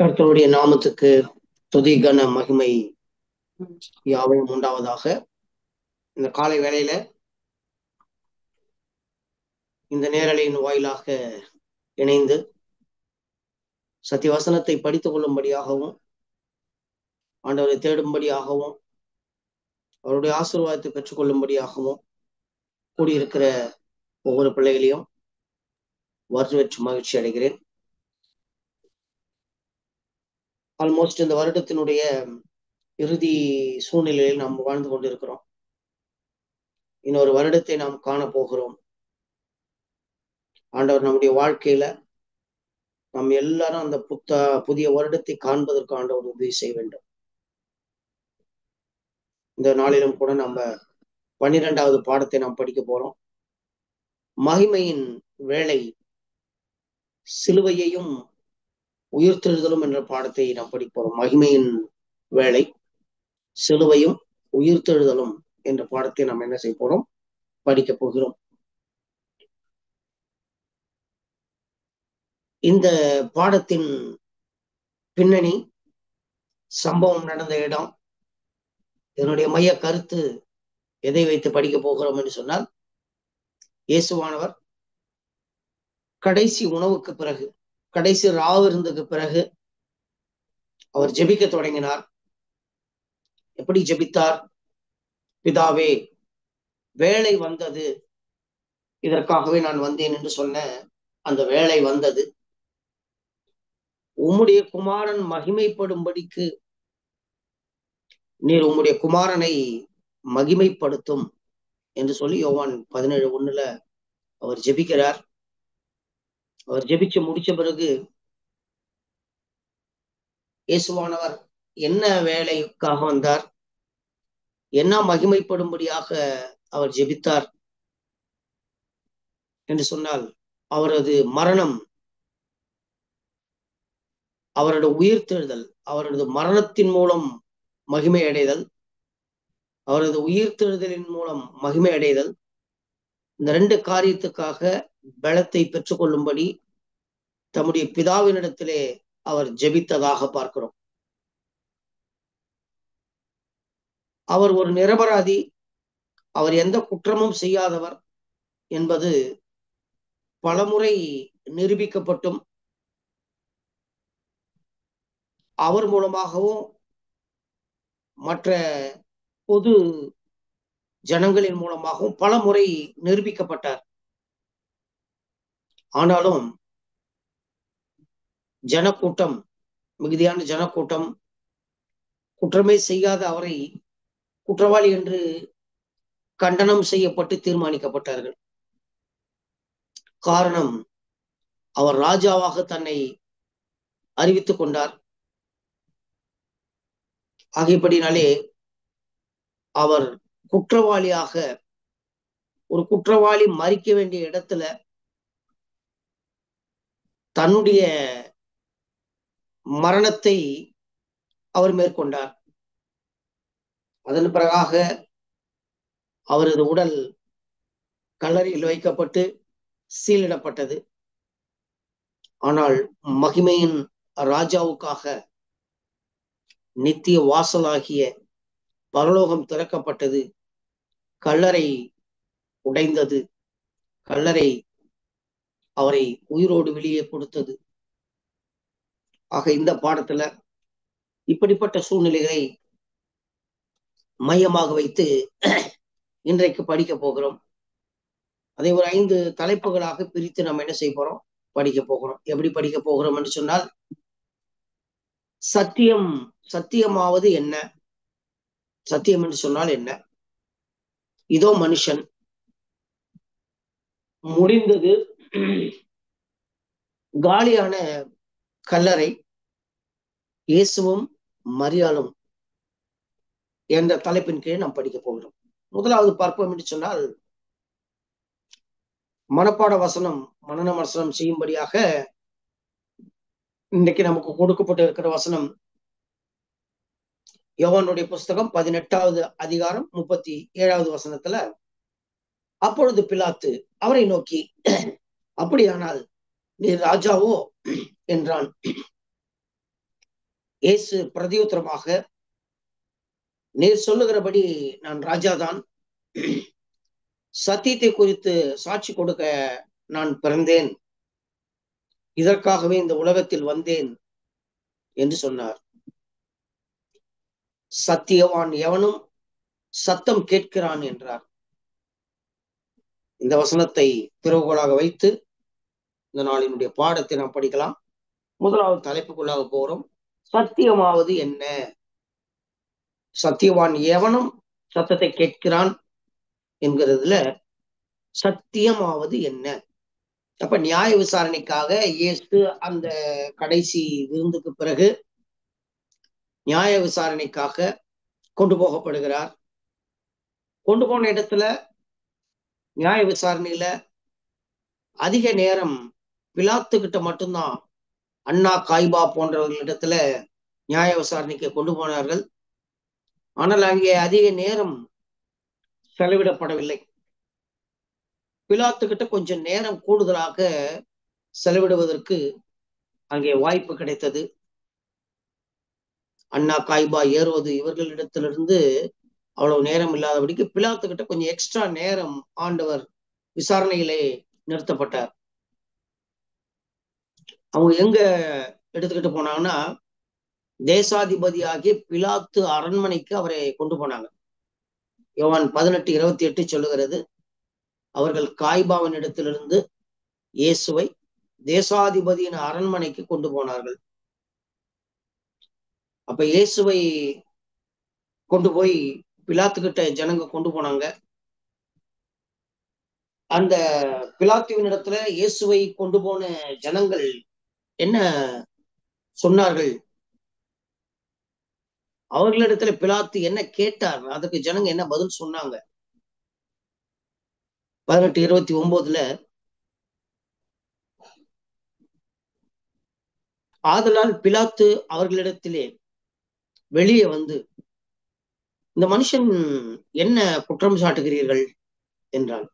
கர்த்தருடைய நாமத்துக்கு துதி கன மகிமை யாவையும் உண்டாவதாக. இந்த காலை வேளையில இந்த நேரலையின் வாயிலாக இணைந்து சத்தியவசனத்தை படித்துக் கொள்ளும்படியாகவும் ஆண்டவரை தேடும்படியாகவும் அவருடைய ஆசீர்வாதத்தை பெற்றுக்கொள்ளும்படியாகவும் கூடியிருக்கிற ஒவ்வொரு பிள்ளைகளையும் வரவேற்று மகிழ்ச்சி அடைகிறேன். ஆல்மோஸ்ட் இந்த வருடத்தினுடைய இறுதி சூழ்நிலையில் நாம் வாழ்ந்து கொண்டிருக்கிறோம். இன்னொரு வருடத்தை நாம் காணப்போகிறோம். ஆண்டவர் நம்முடைய வாழ்க்கையில நாம் எல்லாரும் அந்த புதிய வருடத்தை காண்பதற்கு ஆண்டவர் உதவி செய்ய வேண்டும். இந்த நாளிலும் கூட நம்ம 12வது பாடத்தை நாம் படிக்க போறோம். மகிமையின் வேலை சிலுவையையும் உயிர்த்தெழுதலும் என்ற பாடத்தை நாம் படிக்க போறோம். மகிமையின் வேலை சிலுவையும் உயிர்த்தெழுதலும் என்ற பாடத்தை நாம் என்ன செய்ய போறோம், படிக்க போகிறோம். இந்த பாடத்தின் பின்னணி, சம்பவம் நடந்த இடம், இதனுடைய மைய கருத்து எதை வைத்து படிக்க போகிறோம் என்று சொன்னால், இயேசுவானவர் கடைசி உணவுக்கு பிறகு, கடைசி ராவிருந்துக்கு பிறகு அவர் ஜெபிக்க தொடங்கினார். எப்படி ஜெபித்தார்? பிதாவே, வேலை வந்தது, இதற்காகவே நான் வந்தேன் என்று சொன்ன அந்த வேலை வந்தது. உம்முடைய குமாரன் மகிமைப்படும்படிக்கு நீர் உம்முடைய குமாரனை மகிமைப்படுத்தும் என்று சொல்லி யோவான் 17:1 அவர் ஜெபிக்கிறார். அவர் ஜெபிச்சு முடிச்ச பிறகு இயேசுவானவர் என்ன வேலைக்காக வந்தார், என்ன மகிமைப்படும்படியாக அவர் ஜெபித்தார் என்று சொன்னால், அவரது மரணம், அவரது உயிர்த்தெழுதல், அவரது மரணத்தின் மூலம் மகிமை அடைதல், அவரது உயிர்த்தெழுதலின் மூலம் மகிமை அடைதல், இந்த 2 காரியத்துக்காக பலத்தை பெற்றுக்கொள்ளும்படி தம்முடைய பிதாவினிடத்திலே அவர் ஜெபித்ததாக பார்க்கிறோம். அவர் ஒரு நிரபராதி, அவர் எந்த குற்றமும் செய்யாதவர் என்பது பலமுறை நிரூபிக்கப்பட்டும் அவர் மூலமாகவும் மற்ற பொது ஜனங்களின் மூலமாகவும் பல முறை நிரூபிக்கப்பட்டார். ஆனாலும் ஜனக்கூட்டம், மிகுதியான ஜனக்கூட்டம் குற்றமே செய்யாத அவரை குற்றவாளி என்று கண்டனம் செய்யப்பட்டு தீர்மானிக்கப்பட்டார்கள். காரணம், அவர் ராஜாவாக தன்னை அறிவித்துக் கொண்டார். ஆகியபடினாலே அவர் குற்றவாளியாக, ஒரு குற்றவாளி மறிக்க வேண்டிய இடத்துல தன்னுடைய மரணத்தை அவர் மேற்கொண்டார். அதன் பிறகாக அவரது உடல் கல்லறையில் வைக்கப்பட்டு சீலிடப்பட்டது. ஆனால் மகிமையின் ராஜாவுக்காக நித்திய வாசலாகிய பரலோகம் திறக்கப்பட்டது. கல்லறை உடைந்தது. கல்லறை அவரை உயிரோடு வெளியே கொடுத்தது. ஆக இந்த பாடத்துல இப்படிப்பட்ட சூழ்நிலைகளை மையமாக வைத்து இன்றைக்கு படிக்க போகிறோம். அதை ஒரு 5 தலைப்புகளாக பிரித்து நம்ம என்ன செய்ய போறோம், படிக்க போகிறோம். எப்படி படிக்க போகிறோம் என்று சொன்னால், சத்தியம், சத்தியமாவது என்ன, சத்தியம் என்று சொன்னால் என்ன, இதோ மனுஷன், முடிந்தது, காலியான கல்லறை, இயேசுவும் மரியாளும் என்ற தலைப்பின் கீழ் நாம் படிக்க போகிறோம். முதலாவது பார்ப்போம் என்று சொன்னால், மனப்பாட வசனம், மனன வசனம் செய்யும்படியாக இன்றைக்கு நமக்கு கொடுக்கப்பட்டு இருக்கிற வசனம் யோவானுடைய புஸ்தகம் 18வது அதிகாரம் 37வது வசனத்துல, அப்பொழுது பிலாத்து அவரை நோக்கி, அப்படியானால் நீர் ராஜாவோ என்றான். இயேசு பிரதியுத்தரமாக, நீர் சொல்லுகிறபடி நான் ராஜாதான், சத்தியத்தை குறித்து சாட்சி கொடுக்க நான் பிறந்தேன், இதற்காகவே இந்த உலகத்தில் வந்தேன் என்று சொன்னார். சத்தியவான் எவனும் சத்தம் கேட்கிறான் என்றார். இந்த வசனத்தை திறவுகோலாக வைத்து இந்த நாளினுடைய பாடத்தை நாம் படிக்கலாம். முதலாவது தலைப்புக்குள்ளாக போகிறோம். சத்தியமாவது என்ன? சத்தியவான் எவனும் சத்தத்தை கேட்கிறான் என்கிறதுல சத்தியமாவது என்ன? அப்ப நியாய விசாரணைக்காக இயேசு அந்த கடைசி விருந்துக்கு பிறகு நியாய விசாரணைக்காக கொண்டு போகப்படுகிறார். கொண்டு போன இடத்துல நியாய விசாரணையில அதிக நேரம் பிலாத்துக்கிட்ட மட்டும்தான், அண்ணா காய்பா போன்றவர்களிடத்துல நியாய விசாரணைக்கு கொண்டு போனார்கள். ஆனால் அங்கே அதிக நேரம் செலவிடப்படவில்லை. பிலாத்துக்கிட்ட கொஞ்சம் நேரம் கூடுதலாக செலவிடுவதற்கு அங்கே வாய்ப்பு கிடைத்தது. அண்ணா காய்பா ஏறுவது இவர்களிடத்திலிருந்து அவ்வளவு நேரம் இல்லாதபடிக்கு பிலாத்துக்கிட்ட கொஞ்சம் எக்ஸ்ட்ரா நேரம் ஆண்டவர் விசாரணையிலே நிறுத்தப்பட்டார். அவங்க எங்க எடுத்துக்கிட்டு போனாங்கன்னா, தேசாதிபதியாகிய பிலாத்து அரண்மனைக்கு அவரை கொண்டு போனாங்க. யோவான் 18:28 சொல்லுகிறது, அவர்கள் காய்பாவின் இடத்திலிருந்து இயேசுவை தேசாதிபதியின் அரண்மனைக்கு கொண்டு போனார்கள். அப்ப இயேசுவை கொண்டு போய் பிலாத்துக்கிட்ட ஜனங்க கொண்டு போனாங்க. அந்த பிலாத்துவின் இடத்துல இயேசுவை கொண்டு போன ஜனங்கள் என்ன சொன்னார்கள்? அவர்களிடத்துல பிலாத்து என்ன கேட்டார்? அதுக்கு ஜனங்க என்ன பதில் சொன்னாங்க? 18:29 ஆதலால் பிலாத்து அவர்களிடத்திலே வெளியே வந்து, இந்த மனுஷன் என்ன குற்றம் சாட்டுகிறீர்கள் என்றான்.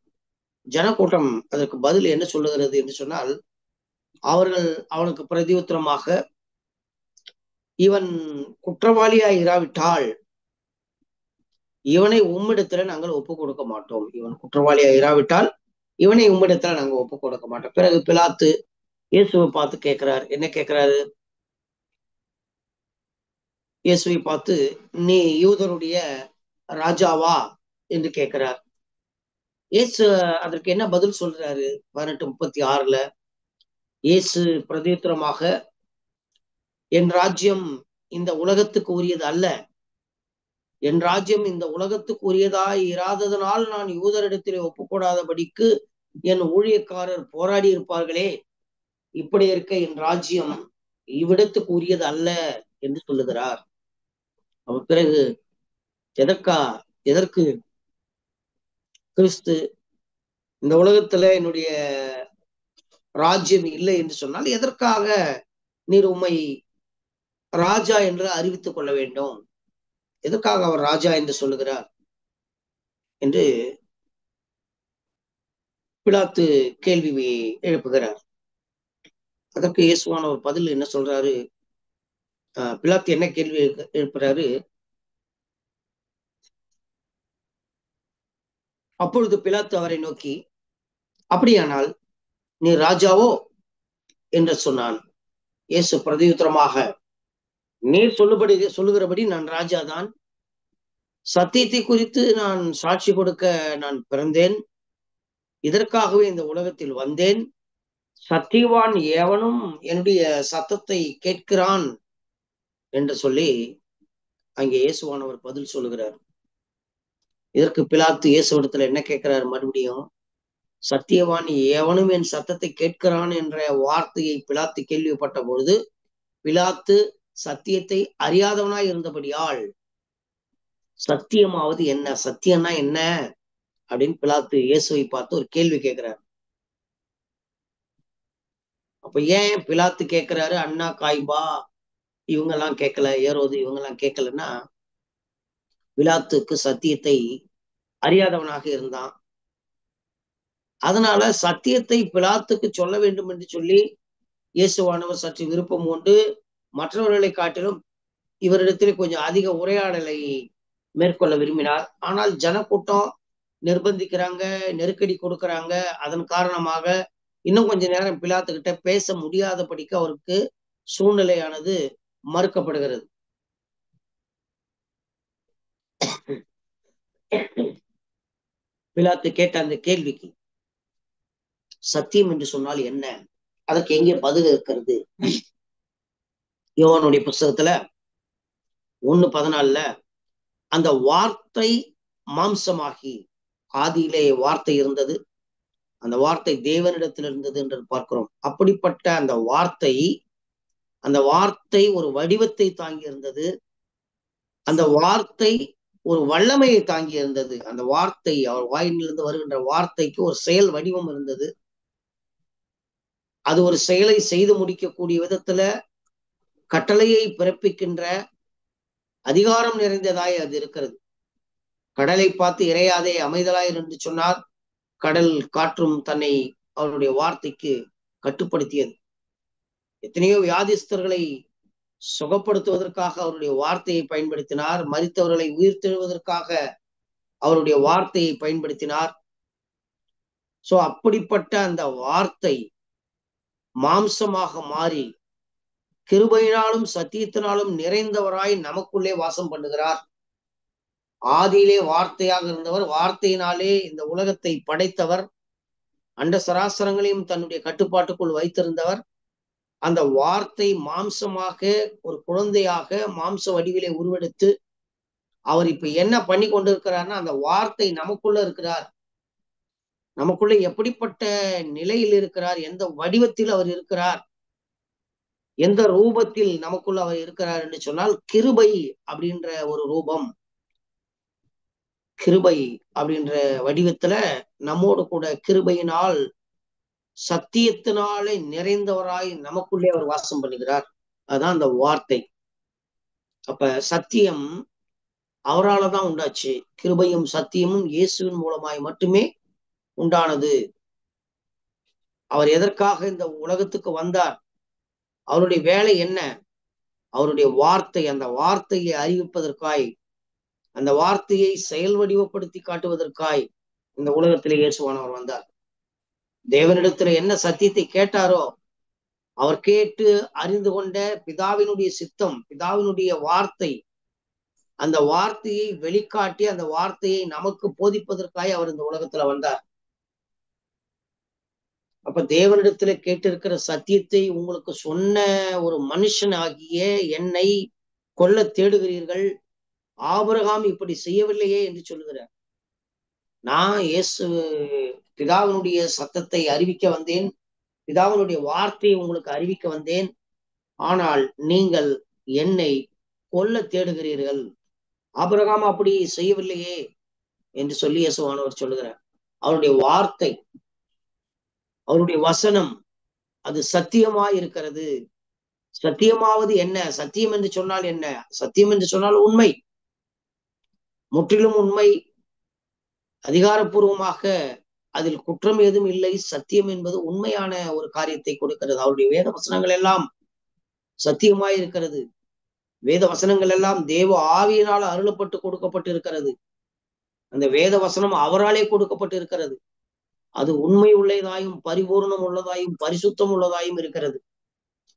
ஜனக்கூட்டம் அதற்கு பதில் என்ன சொல்லுகிறது என்று சொன்னால், அவர்கள் அவனுக்கு பிரதியுத்தரமாக, இவன் குற்றவாளியாய் இராவிட்டால் இவனை உம்மிடத்துல நாங்கள் ஒப்பு கொடுக்க மாட்டோம். இவன் குற்றவாளியாய் இராவிட்டால் இவனை உம்மிடத்துல நாங்க ஒப்பு கொடுக்க மாட்டோம். பிறகு பிலாத்து இயேசுவை பார்த்து கேட்கிறார். என்ன கேட்கிறாரு? இயேசுவை பார்த்து, நீ யூதருடைய ராஜாவா என்று கேட்கிறார். இயேசு அதற்கு என்ன பதில் சொல்றாரு? 18:36 இயேசு பிரதியுத்தரமாக, என் ராஜ்யம் இந்த உலகத்துக்கு உரியது அல்ல. என் ராஜ்யம் இந்த உலகத்துக்கு உரியதாய் இராததனால் நான் யூதரிடத்திலே ஒப்புக்கொடாதபடிக்கு என் ஊழியக்காரர் போராடி இருப்பார்களே. இப்படி இருக்க என் ராஜ்யம் இவ்விடத்துக்கு உரியது அல்ல என்று சொல்லுகிறார். அவர் பிறகு எதற்கு கிறிஸ்து இந்த உலகத்துல என்னுடைய ராஜ்யம் இல்லை என்று சொன்னால் எதற்காக நீர் உம்மை ராஜா என்று அறிவித்துக் கொள்ள வேண்டும்? எதற்காக அவர் ராஜா என்று சொல்லுகிறார் என்று பிலாத்து கேள்வி எழுப்புகிறார். அதற்கு இயேசுவானவர் பதில் என்ன சொல்றாரு? பிலாத்து என்ன கேள்வி எழுப்புறாரு? அப்பொழுது பிலாத்து அவரை நோக்கி, அப்படியானால் நீ ராஜாவோ என்று சொன்னான். இயேசு பிரதியுத்தரமாக, நீர் சொல்லுகிறபடி நான் ராஜாதான். சத்தியத்தை குறித்து நான் சாட்சி கொடுக்க நான் பிறந்தேன், இதற்காகவே இந்த உலகத்தில் வந்தேன். சத்தியவான் எவனும் என்னுடைய சத்தத்தை கேட்கிறான் என்று சொல்லி அங்கே இயேசுவானவர் பதில் சொல்லுகிறார். இதற்கு பிலாத்து இயேசுவிடத்துல என்ன கேட்கிறார்? மறுபடியும், சத்தியவான் எவனும் என் சத்தத்தை கேட்கிறான் என்ற வார்த்தையை பிலாத்து கேள்விப்பட்ட பொழுது, பிலாத்து சத்தியத்தை அறியாதவனாய் இருந்தபடியால், சத்தியமாவது என்ன, சத்தியம்னா என்ன அப்படின்னு பிலாத்து இயேசுவை பார்த்து ஒரு கேள்வி கேட்கிறார். அப்ப ஏன் பிலாத்து கேட்கிறாரு? அண்ணா காய்பா இவங்க எல்லாம் கேட்கல, ஏரோது இவங்க எல்லாம் கேட்கலன்னா, பிலாத்துக்கு சத்தியத்தை அறியாதவனாக இருந்தான். அதனால சத்தியத்தை பிலாத்துக்கு சொல்ல வேண்டும் என்று சொல்லி இயேசுவானவர் சற்று விருப்பம் கொண்டு மற்றவர்களை காட்டிலும் இவரிடத்திலே கொஞ்சம் அதிக உரையாடலை மேற்கொள்ள விரும்பினார். ஆனால் ஜனக்கூட்டம் நிர்பந்திக்கிறாங்க, நெருக்கடி கொடுக்கறாங்க. அதன் காரணமாக இன்னும் கொஞ்ச நேரம் பிலாத்துக்கிட்ட பேச முடியாதபடிக்கு அவருக்கு சூழ்நிலையானது மறுக்கப்படுகிறது. பிலாத்து கேட்ட அந்த கேள்விக்கு சத்தியம் என்று சொன்னால் என்ன? அதற்கு எங்கே பதில் இருக்கிறது? யோவானுடைய புஸ்தகத்துல 1:14 அந்த வார்த்தை மாம்சமாகி, ஆதியிலே வார்த்தை இருந்தது, அந்த வார்த்தை தேவனிடத்தில் இருந்தது என்று பார்க்கிறோம். அப்படிப்பட்ட அந்த வார்த்தை ஒரு வடிவத்தை தாங்கி இருந்தது. அந்த வார்த்தை ஒரு வல்லமையை தாங்கி இருந்தது. அந்த வார்த்தை அவர் வாயிலிருந்து வருகின்ற வார்த்தைக்கு ஒரு செயல் வடிவம் இருந்தது. அது ஒரு செயலை செய்து முடிக்கக்கூடிய விதத்துல கட்டளையை பிறப்பிக்கின்ற அதிகாரம் நிறைந்ததாய் அது இருக்கிறது. கடலை பார்த்து இறையாதே அமைதலாய் என்று சொன்னார். கடல் காற்றும் தன்னை அவருடைய வார்த்தைக்கு கட்டுப்படுத்தியது. எத்தனையோ வியாதிஸ்தர்களை சுகப்படுத்துவதற்காக அவருடைய வார்த்தையை பயன்படுத்தினார். மரித்தவர்களை உயிர்த்தெழுவதற்காக அவருடைய வார்த்தையை பயன்படுத்தினார். சோ அப்படிப்பட்ட அந்த வார்த்தை மாம்சமாக மாறி கிருபையினாலும் சத்தியத்தினாலும் நிறைந்தவராய் நமக்குள்ளே வாசம் பண்ணுகிறார். ஆதியிலே வார்த்தையாக இருந்தவர், வார்த்தையினாலே இந்த உலகத்தை படைத்தவர், அண்ட சராசரங்களையும் தன்னுடைய கட்டுப்பாட்டுக்குள் வைத்திருந்தவர். அந்த வார்த்தை மாம்சமாக ஒரு குழந்தையாக மாம்ச வடிவிலே உருவெடுத்து அவர் இப்ப என்ன பண்ணி கொண்டிருக்கிறார்னா, அந்த வார்த்தை நமக்குள்ள இருக்கிறார். நமக்குள்ள எப்படிப்பட்ட நிலையில் இருக்கிறார், எந்த வடிவத்தில் அவர் இருக்கிறார், எந்த ரூபத்தில் நமக்குள்ள அவர் இருக்கிறார் என்று சொன்னால், கிருபை அப்படின்ற ஒரு ரூபம், கிருபை அப்படின்ற வடிவத்துல நம்மோடு கூட கிருபையினால் சத்தியத்தினாலே நிறைந்தவராய் நமக்குள்ளே அவர் வாசம் பண்ணுகிறார். அதுதான் அந்த வார்த்தை. அப்ப சத்தியம் அவரால்தான் உண்டாச்சு. கிருபையும் சத்தியமும் இயேசுவின் மூலமாய் மட்டுமே உண்டானது. அவர் எதற்காக இந்த உலகத்துக்கு வந்தார்? அவருடைய வேலை என்ன? அவருடைய வார்த்தை, அந்த வார்த்தையை அறிவிப்பதற்காய், அந்த வார்த்தையை செயல் வடிவப்படுத்தி காட்டுவதற்காய் இந்த உலகத்திலே இயேசுவானவர் வந்தார். தேவனிடத்துல என்ன சத்தியத்தை கேட்டாரோ, அவர் கேட்டு அறிந்து கொண்ட பிதாவினுடைய சித்தம், பிதாவினுடைய வார்த்தை, அந்த வார்த்தையை வெளிக்காட்டி அந்த வார்த்தையை நமக்கு போதிப்பதற்காய் அவர் இந்த உலகத்துல வந்தார். அப்ப தேவனிடத்துல கேட்டிருக்கிற சத்தியத்தை உங்களுக்கு சொன்ன ஒரு மனுஷன் ஆகிய என்னை கொல்ல தேடுகிறீர்கள், ஆபிரகாம் இப்படி செய்யவில்லையே என்று சொல்லுகிறார். நான் இயேசு பிதாவினுடைய சத்தத்தை அறிவிக்க வந்தேன், பிதாவினுடைய வார்த்தையை உங்களுக்கு அறிவிக்க வந்தேன், ஆனால் நீங்கள் என்னை கொல்ல தேடுகிறீர்கள், ஆபிரகாம் அப்படி செய்யவில்லையே என்று சொல்லி இயேசுவானவர் சொல்லுகிறார். அவருடைய வார்த்தை, அவருடைய வசனம் அது சத்தியமாய் இருக்கிறது. சத்தியமாவது என்ன? சத்தியம் என்று சொன்னால் என்ன? சத்தியம் என்று சொன்னால் உண்மை, முற்றிலும் உண்மை, அதிகாரப்பூர்வமாக அதில் குற்றம் ஏதும் இல்லை. சத்தியம் என்பது உண்மையான ஒரு காரியத்தை கொடுக்கிறது. அவருடைய வேத வசனங்கள் எல்லாம் சத்தியமாய் இருக்கிறது. வேத வசனங்கள் எல்லாம் தேவ ஆவியினால் அருளப்பட்டு கொடுக்கப்பட்டு இருக்கிறது. அந்த வேத வசனம் அவராலே கொடுக்கப்பட்டு இருக்கிறது. அது உண்மை உள்ளதாயும் பரிபூர்ணம் உள்ளதாயும் பரிசுத்தம் உள்ளதாயும் இருக்கிறது.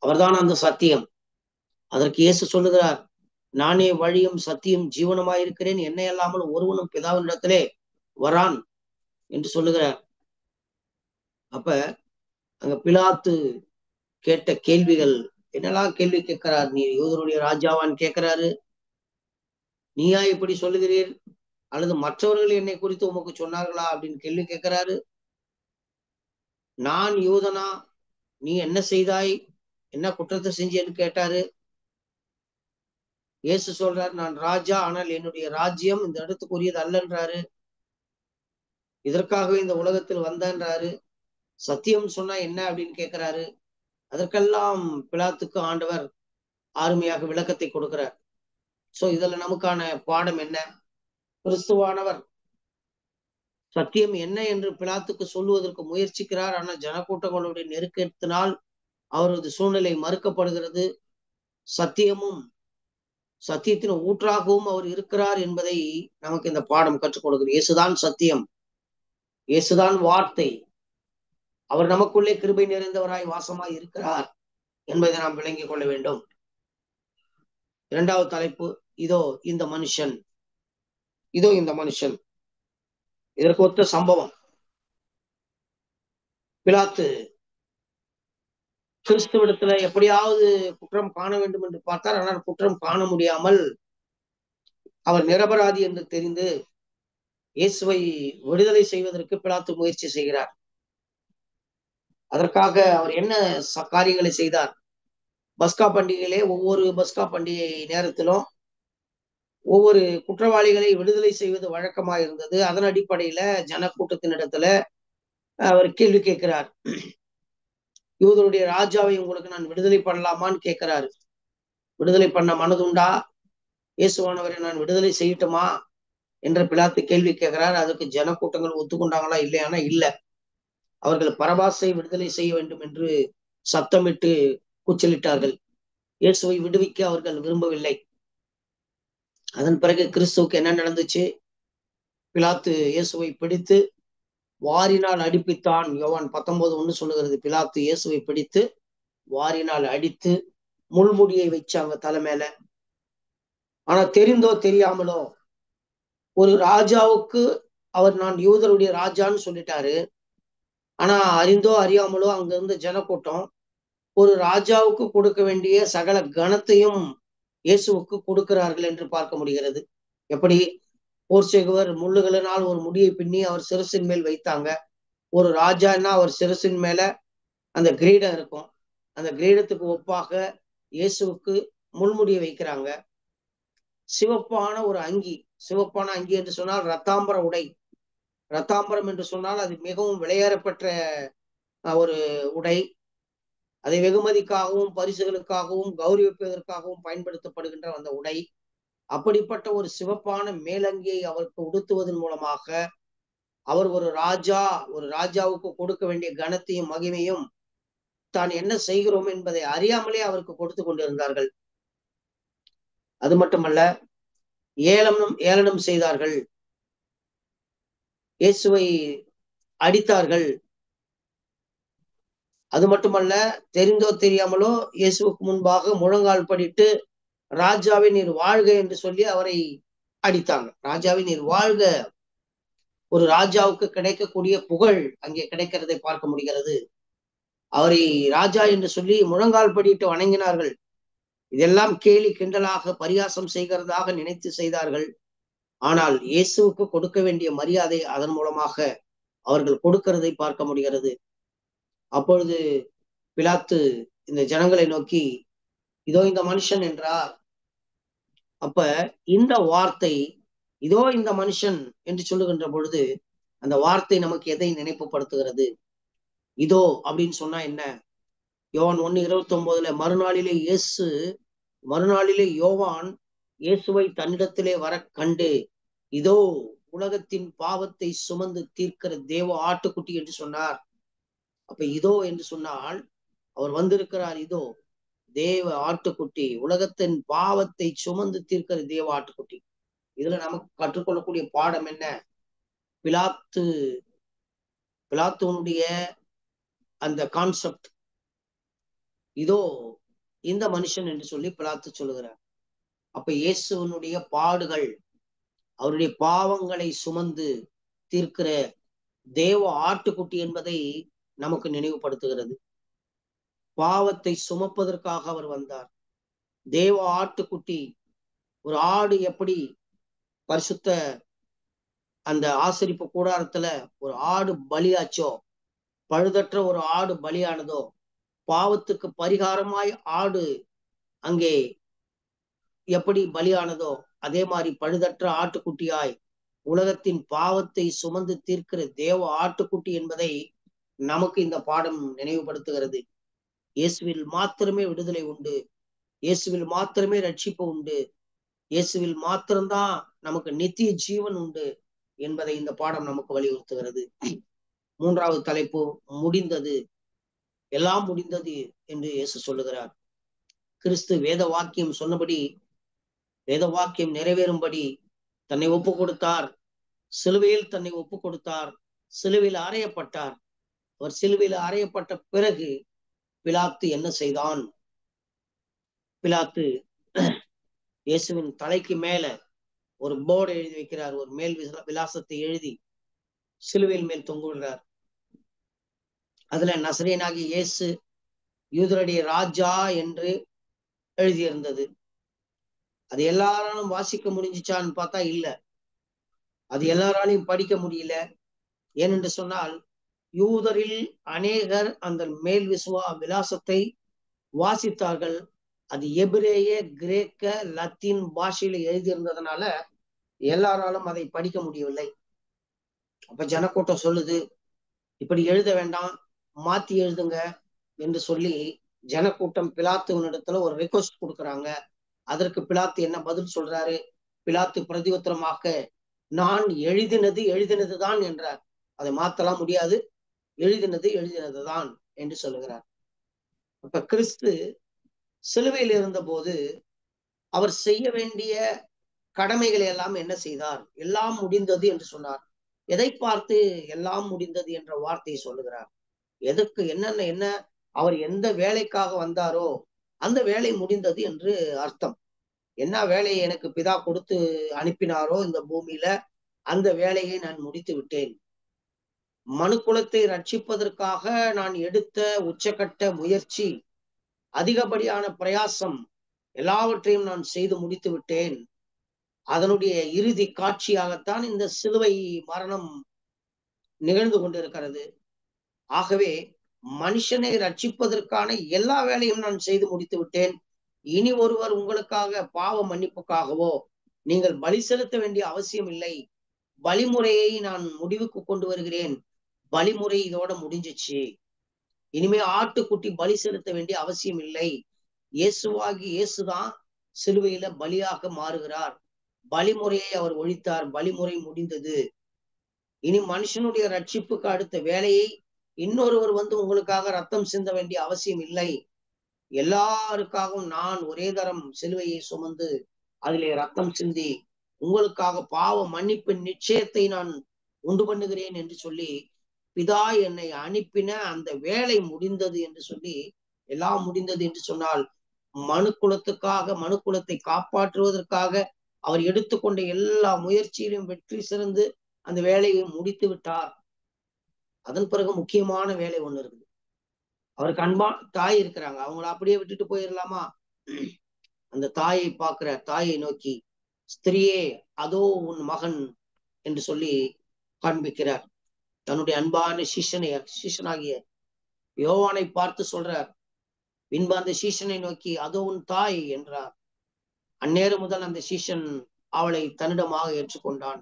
அவர்தான் அந்த சத்தியம். அதற்கு இயேசு சொல்லுகிறார், நானே வழியும் சத்தியம் ஜீவனமாயிருக்கிறேன், என்னை அல்லாமல் ஒருவனும் பிதாவினிடத்திலே வரான் என்று சொல்லுகிறார். அப்ப அங்க பிலாத்து கேட்ட கேள்விகள் என்னெல்லாம் கேள்வி கேட்கிறார்? நீ யூதருடைய ராஜாவான்னு கேட்கிறாரு. நீயா இப்படி சொல்லுகிறீர், அல்லது மற்றவர்கள் என்னை குறித்து உமக்கு சொன்னார்களா அப்படின்னு கேள்வி கேட்கிறாரு. நான் யூதனா, நீ என்ன செய்தாய், என்ன குற்றத்தை செஞ்சேன்னு கேட்டாரு. இயேசு சொல்றாரு, நான் ராஜா, ஆனால் என்னுடைய ராஜ்யம் இந்த இடத்துக்குரியது அல்லன்றாரு. இதற்காகவே இந்த உலகத்தில் வந்தன்றாரு. சத்தியம் சொன்னா என்ன அப்படின்னு கேட்கிறாரு. அதற்கெல்லாம் பிலாத்துக்கு ஆண்டவர் ஆறுமையாக விளக்கத்தை கொடுக்கிறார். சோ இதுல நமக்கான பாடம் என்ன? கிறிஸ்துவானவர் சத்தியம் என்ன என்று பிலாத்துக்கு சொல்லுவதற்கு முயற்சிக்கிறார். ஆனால் ஜனக்கூட்டங்களுடைய நெருக்கத்தினால் அவரது சூழ்நிலை மறுக்கப்படுகிறது. சத்தியமும் சத்தியத்தின் ஊற்றாகவும் அவர் இருக்கிறார் என்பதை நமக்கு இந்த பாடம் கற்றுக் கொடுக்கிறது. இயேசுதான் சத்தியம், இயேசுதான் வார்த்தை. அவர் நமக்குள்ளே கிருபை நிறைந்தவராய் வாசமாய் இருக்கிறார் என்பதை நாம் விளங்கிக் கொள்ள வேண்டும். இரண்டாவது தலைப்பு, இதோ இந்த மனுஷன். இதோ இந்த மனுஷன். இதற்கு ஒத்த சம்பவம். பிலாத்து கிறிஸ்துவிடத்துல எப்படியாவது குற்றம் காண வேண்டும் என்று பார்த்தார். ஆனால் குற்றம் காண முடியாமல் அவர் நிரபராதி என்று தெரிந்து இயேசுவை விடுதலை செய்வதற்கு பிலாத்து முயற்சி செய்கிறார். அதற்காக அவர் என்ன காரியங்களை செய்தார்? பஸ்கா பண்டிகையிலே ஒவ்வொரு பஸ்கா பண்டிகை நேரத்திலும் ஒவ்வொரு குற்றவாளிகளை விடுதலை செய்வது வழக்கமாயிருந்தது. அதன் அடிப்படையில ஜனக்கூட்டத்தினிடத்துல அவர் கேள்வி கேட்கிறார். யூதருடைய ராஜாவை உங்களுக்கு நான் விடுதலை பண்ணலாமான்னு கேட்கிறாரு. விடுதலை பண்ண மனதுண்டா? இயேசுவானவரை நான் விடுதலை செய்யட்டுமா என்ற பிலாத்து கேள்வி கேட்கிறார். அதுக்கு ஜனக்கூட்டங்கள் ஒத்துக்கொண்டாங்களா இல்லையானா இல்ல. அவர்கள் பரபாசை விடுதலை செய்ய வேண்டும் என்று சத்தமிட்டு கூச்சலிட்டார்கள். இயேசுவை விடுவிக்க அவர்கள் விரும்பவில்லை. அதன் பிறகு கிறிஸ்துவுக்கு என்ன நடந்துச்சு? பிலாத்து இயேசுவை பிடித்து வாரினால் அடிப்பித்தான். யோவான் 19:1 சொல்லுகிறது. பிலாத்து இயேசுவை பிடித்து வாரினால் அடித்து முள்முடியை வச்சாங்க தலை மேல. ஆனா தெரிந்தோ தெரியாமலோ ஒரு ராஜாவுக்கு அவர் நான் யூதருடைய ராஜான்னு சொல்லிட்டாரு. ஆனா அறிந்தோ அறியாமலோ அங்க இருந்த ஜனக்கூட்டம் ஒரு ராஜாவுக்கு கொடுக்க வேண்டிய சகல கனத்தையும் இயேசுவுக்கு கொடுக்கிறார்கள் என்று பார்க்க முடிகிறது. எப்படி? போர்ச்சேகுவர் முள்ளுகளினால் ஒரு முடியை பின்னி அவர் சிரசின் மேல் வைத்தாங்க. ஒரு ராஜான்னா அவர் சிரசின் மேல அந்த கிரீடம் இருக்கும். அந்த கிரீடத்துக்கு ஒப்பாக இயேசுவுக்கு முள்முடியை வைக்கிறாங்க. சிவப்பான ஒரு அங்கி. சிவப்பான அங்கி என்று சொன்னால் ரத்தாம்பர உடை. ரத்தாம்பரம் என்று சொன்னால் அது மிகவும் விலையேறப்பெற்ற ஒரு உடை. அதை வெகுமதிக்காகவும் பரிசுகளுக்காகவும் கௌரவிப்பதற்காகவும் பயன்படுத்தப்படுகின்ற அந்த உடை. அப்படிப்பட்ட ஒரு சிவப்பான மேலங்கியை அவருக்கு உடுத்துவதன் மூலமாக அவர் ஒரு ராஜாவுக்கு கொடுக்க வேண்டிய கனத்தையும் மகிமையும் தான் என்ன செய்கிறோம் என்பதை அறியாமலே அவருக்கு கொடுத்து கொண்டிருந்தார்கள். அது மட்டுமல்ல, ஏளனம் செய்தார்கள். இயேசுவை அடித்தார்கள். அது மட்டுமல்ல, தெரிந்தோ தெரியாமலோ இயேசுவுக்கு முன்பாக முழங்கால் படிட்டு ராஜாவே நீர் வாழ்க என்று சொல்லி அவரை அடித்தாங்க. ராஜாவே நீர் வாழ்க. ஒரு ராஜாவுக்கு கிடைக்கக்கூடிய புகழ் அங்கே கிடைக்கிறதை பார்க்க முடிகிறது. அவரை ராஜா என்று சொல்லி முழங்கால் படிட்டு வணங்கினார்கள். இதெல்லாம் கேலி கிண்டலாக பரியாசம் செய்கிறதாக நினைத்து செய்தார்கள். ஆனால் இயேசுவுக்கு கொடுக்க வேண்டிய மரியாதை அதன் மூலமாக அவர்கள் கொடுக்கிறதை பார்க்க முடிகிறது. அப்பொழுது பிலாத்து இந்த ஜனங்களை நோக்கி இதோ இந்த மனுஷன் என்றார். அப்ப இந்த வார்த்தை இதோ இந்த மனுஷன் என்று சொல்லுகின்ற பொழுது அந்த வார்த்தை நமக்கு எதை நினைப்புப்படுத்துகிறது? இதோ அப்படின்னு சொன்னா என்ன? யோவான் 1:29 மறுநாளிலே யோவான் இயேசுவை தன்னிடத்திலே வர கண்டு இதோ உலகத்தின் பாவத்தை சுமந்து தீர்க்கிற தேவ ஆட்டுக்குட்டி என்று சொன்னார். அப்ப இதோ என்று சொன்னால் அவர் வந்திருக்கிறார். இதோ தேவ ஆட்டுக்குட்டி, உலகத்தின் பாவத்தை சுமந்து தீர்க்கிற தேவ ஆட்டுக்குட்டி. இதுல நமக்கு கற்றுக்கொள்ளக்கூடிய பாடம் என்ன? பிலாத்துவனுடைய அந்த கான்செப்ட், இதோ இந்த மனுஷன் என்று சொல்லி பிலாத்து சொல்லுகிறார். அப்ப இயேசுவனுடைய பாடுகள், அவருடைய பாவங்களை சுமந்து தீர்க்கிற தேவ ஆட்டுக்குட்டி என்பதை நமக்கு நினைவுபடுத்துகிறது. பாவத்தை சுமப்பதற்காக அவர் வந்தார். தேவ ஆட்டுக்குட்டி. ஒரு ஆடு எப்படி பரிசுத்த அந்த ஆசரிப்பு கூடாரத்துல ஒரு ஆடு பலியாச்சோ, பழுதற்ற ஒரு ஆடு பலியானதோ, பாவத்துக்கு பரிகாரமாய் ஆடு அங்கே எப்படி பலியானதோ, அதே மாதிரி பழுதற்ற ஆட்டுக்குட்டியாய் உலகத்தின் பாவத்தை சுமந்து தீர்க்கிற தேவ ஆட்டுக்குட்டி என்பதை நமக்கு இந்த பாடம் நினைவுபடுத்துகிறது. இயேசுவில் மாத்திரமே விடுதலை உண்டு. இயேசுவில் மாத்திரமே ரட்சிப்பு உண்டு. இயேசுவில் மாத்திரம்தான் நமக்கு நித்திய ஜீவன் உண்டு என்பதை இந்த பாடம் நமக்கு வலியுறுத்துகிறது. மூன்றாவது தலைப்பு, முடிந்தது. எல்லாம் முடிந்தது என்று இயேசு சொல்லுகிறார். கிறிஸ்து வேத வாக்கியம் சொன்னபடி வேத வாக்கியம் நிறைவேறும்படி தன்னை ஒப்பு கொடுத்தார். சிலுவையில் தன்னை ஒப்பு கொடுத்தார். சிலுவையில் அறையப்பட்டார். அவர் சிலுவையில் அறையப்பட்ட பிறகு பிலாத்து என்ன செய்தான்? பிலாத்து இயேசுவின் தலைக்கு மேல ஒரு போர்டு எழுதி வைக்கிறார். ஒரு மேல் விலாசத்தை எழுதி சிலுவையில் மேல் தொங்க விடுறார். அதுல நசரேயனாகிய இயேசு யூதருடைய ராஜா என்று எழுதியிருந்தது. அது எல்லாராலும் வாசிக்க முடிஞ்சிச்சான்னு பார்த்தா இல்ல. அது எல்லாராலையும் படிக்க முடியல. ஏனென்று சொன்னால் யூதரில் அநேகர் அந்த மேல் விலாசத்தை வாசித்தார்கள். அது எபிரேய, கிரேக்க, லத்தீன் பாஷையில எழுதியிருந்ததுனால எல்லாராலும் அதை படிக்க முடியவில்லை. அப்ப ஜனக்கூட்டம் சொல்லுது, இப்படி எழுத வேண்டாம், மாத்தி எழுதுங்க என்று சொல்லி ஜனக்கூட்டம் பிலாத்துவனிடத்துல ஒரு ரிக்வஸ்ட் கொடுக்குறாங்க. அதற்கு பிலாத்து என்ன பதில் சொல்றாரு? பிலாத்து பிரதியுத்தரமாக, நான் எழுதினதுதான் என்றார். அதை மாத்தலாம் முடியாது, எழுதினதுதான் என்று சொல்லுகிறார். அப்ப கிறிஸ்து சிலுவையில் இருந்த போது அவர் செய்ய வேண்டிய கடமைகளை எல்லாம் என்ன செய்தார்? எல்லாம் முடிந்தது என்று சொன்னார். எதை பார்த்து எல்லாம் முடிந்தது என்ற வார்த்தையை சொல்லுகிறார்? எதற்கு, என்ன அவர் எந்த வேலைக்காக வந்தாரோ அந்த வேலை முடிந்தது என்று அர்த்தம். என்ன வேலையை எனக்கு பிதா கொடுத்து அனுப்பினாரோ இந்த பூமியில, அந்த வேலையை நான் முடித்து விட்டேன். மனுக்குலத்தை ரட்சிப்பதற்காக நான் எடுத்த உச்சகட்ட முயற்சி, அதிகப்படியான பிரயாசம் எல்லாவற்றையும் நான் செய்து முடித்து விட்டேன். அதனுடைய இறுதி காட்சியாகத்தான் இந்த சிலுவை மரணம் நிகழ்ந்து கொண்டிருக்கிறது. ஆகவே மனுஷனை ரட்சிப்பதற்கான எல்லா வேலையும் நான் செய்து முடித்து விட்டேன். இனி ஒருவர் உங்களுக்காக பாவ மன்னிப்புக்காகவோ நீங்கள் பலி செலுத்த வேண்டிய அவசியம் இல்லை. வழிமுறையை நான் முடிவுக்கு கொண்டு வருகிறேன். வழிமுறை இதோட முடிஞ்சிச்சு. இனிமே ஆட்டுக்குட்டி பலி செலுத்த வேண்டிய அவசியம் இல்லை. இயேசுதான் சிலுவையில பலியாக மாறுகிறார். வழிமுறையை அவர் ஒழித்தார். வழிமுறை முடிந்தது. இனி மனுஷனுடைய ரட்சிப்புக்கு அடுத்த வேலையை இன்னொருவர் வந்து உங்களுக்காக ரத்தம் சிந்த வேண்டிய அவசியம் இல்லை. எல்லாருக்காகவும் நான் ஒரே தரம் சிலுவையை சுமந்து அதிலே ரத்தம் சிந்தி உங்களுக்காக பாவ மன்னிப்பின் நிச்சயத்தை நான் உண்டு பண்ணுகிறேன் என்று சொல்லி, பிதா என்னை அனுப்பின அந்த வேலை முடிந்தது என்று சொல்லி, எல்லாம் முடிந்தது என்று சொன்னால் மனுக்குலத்தை காப்பாற்றுவதற்காக அவர் எடுத்துக்கொண்ட எல்லா முயற்சியிலும் வெற்றி சிறந்து அந்த வேலையை முடித்து விட்டார். அதன் பிறகு முக்கியமான வேலை ஒண்ணு இருக்குது. அவருக்கு அன்பா தாய் இருக்கிறாங்க, அவங்கள அப்படியே விட்டுட்டு போயிடலாமா? அந்த தாயை பார்க்கிற, தாயை நோக்கி, ஸ்திரியே அதோ உன் மகன் என்று சொல்லி காண்பிக்கிறார். தன்னுடைய அன்பான சீஷனாகிய யோவானை பார்த்து சொல்றார். பின்பு அந்த சீஷனை நோக்கி அதோ உன் தாய் என்றார். அந்நேரம் முதல் அந்த சீஷன் அவளை தன்னிடமாக ஏற்றுக்கொண்டான்.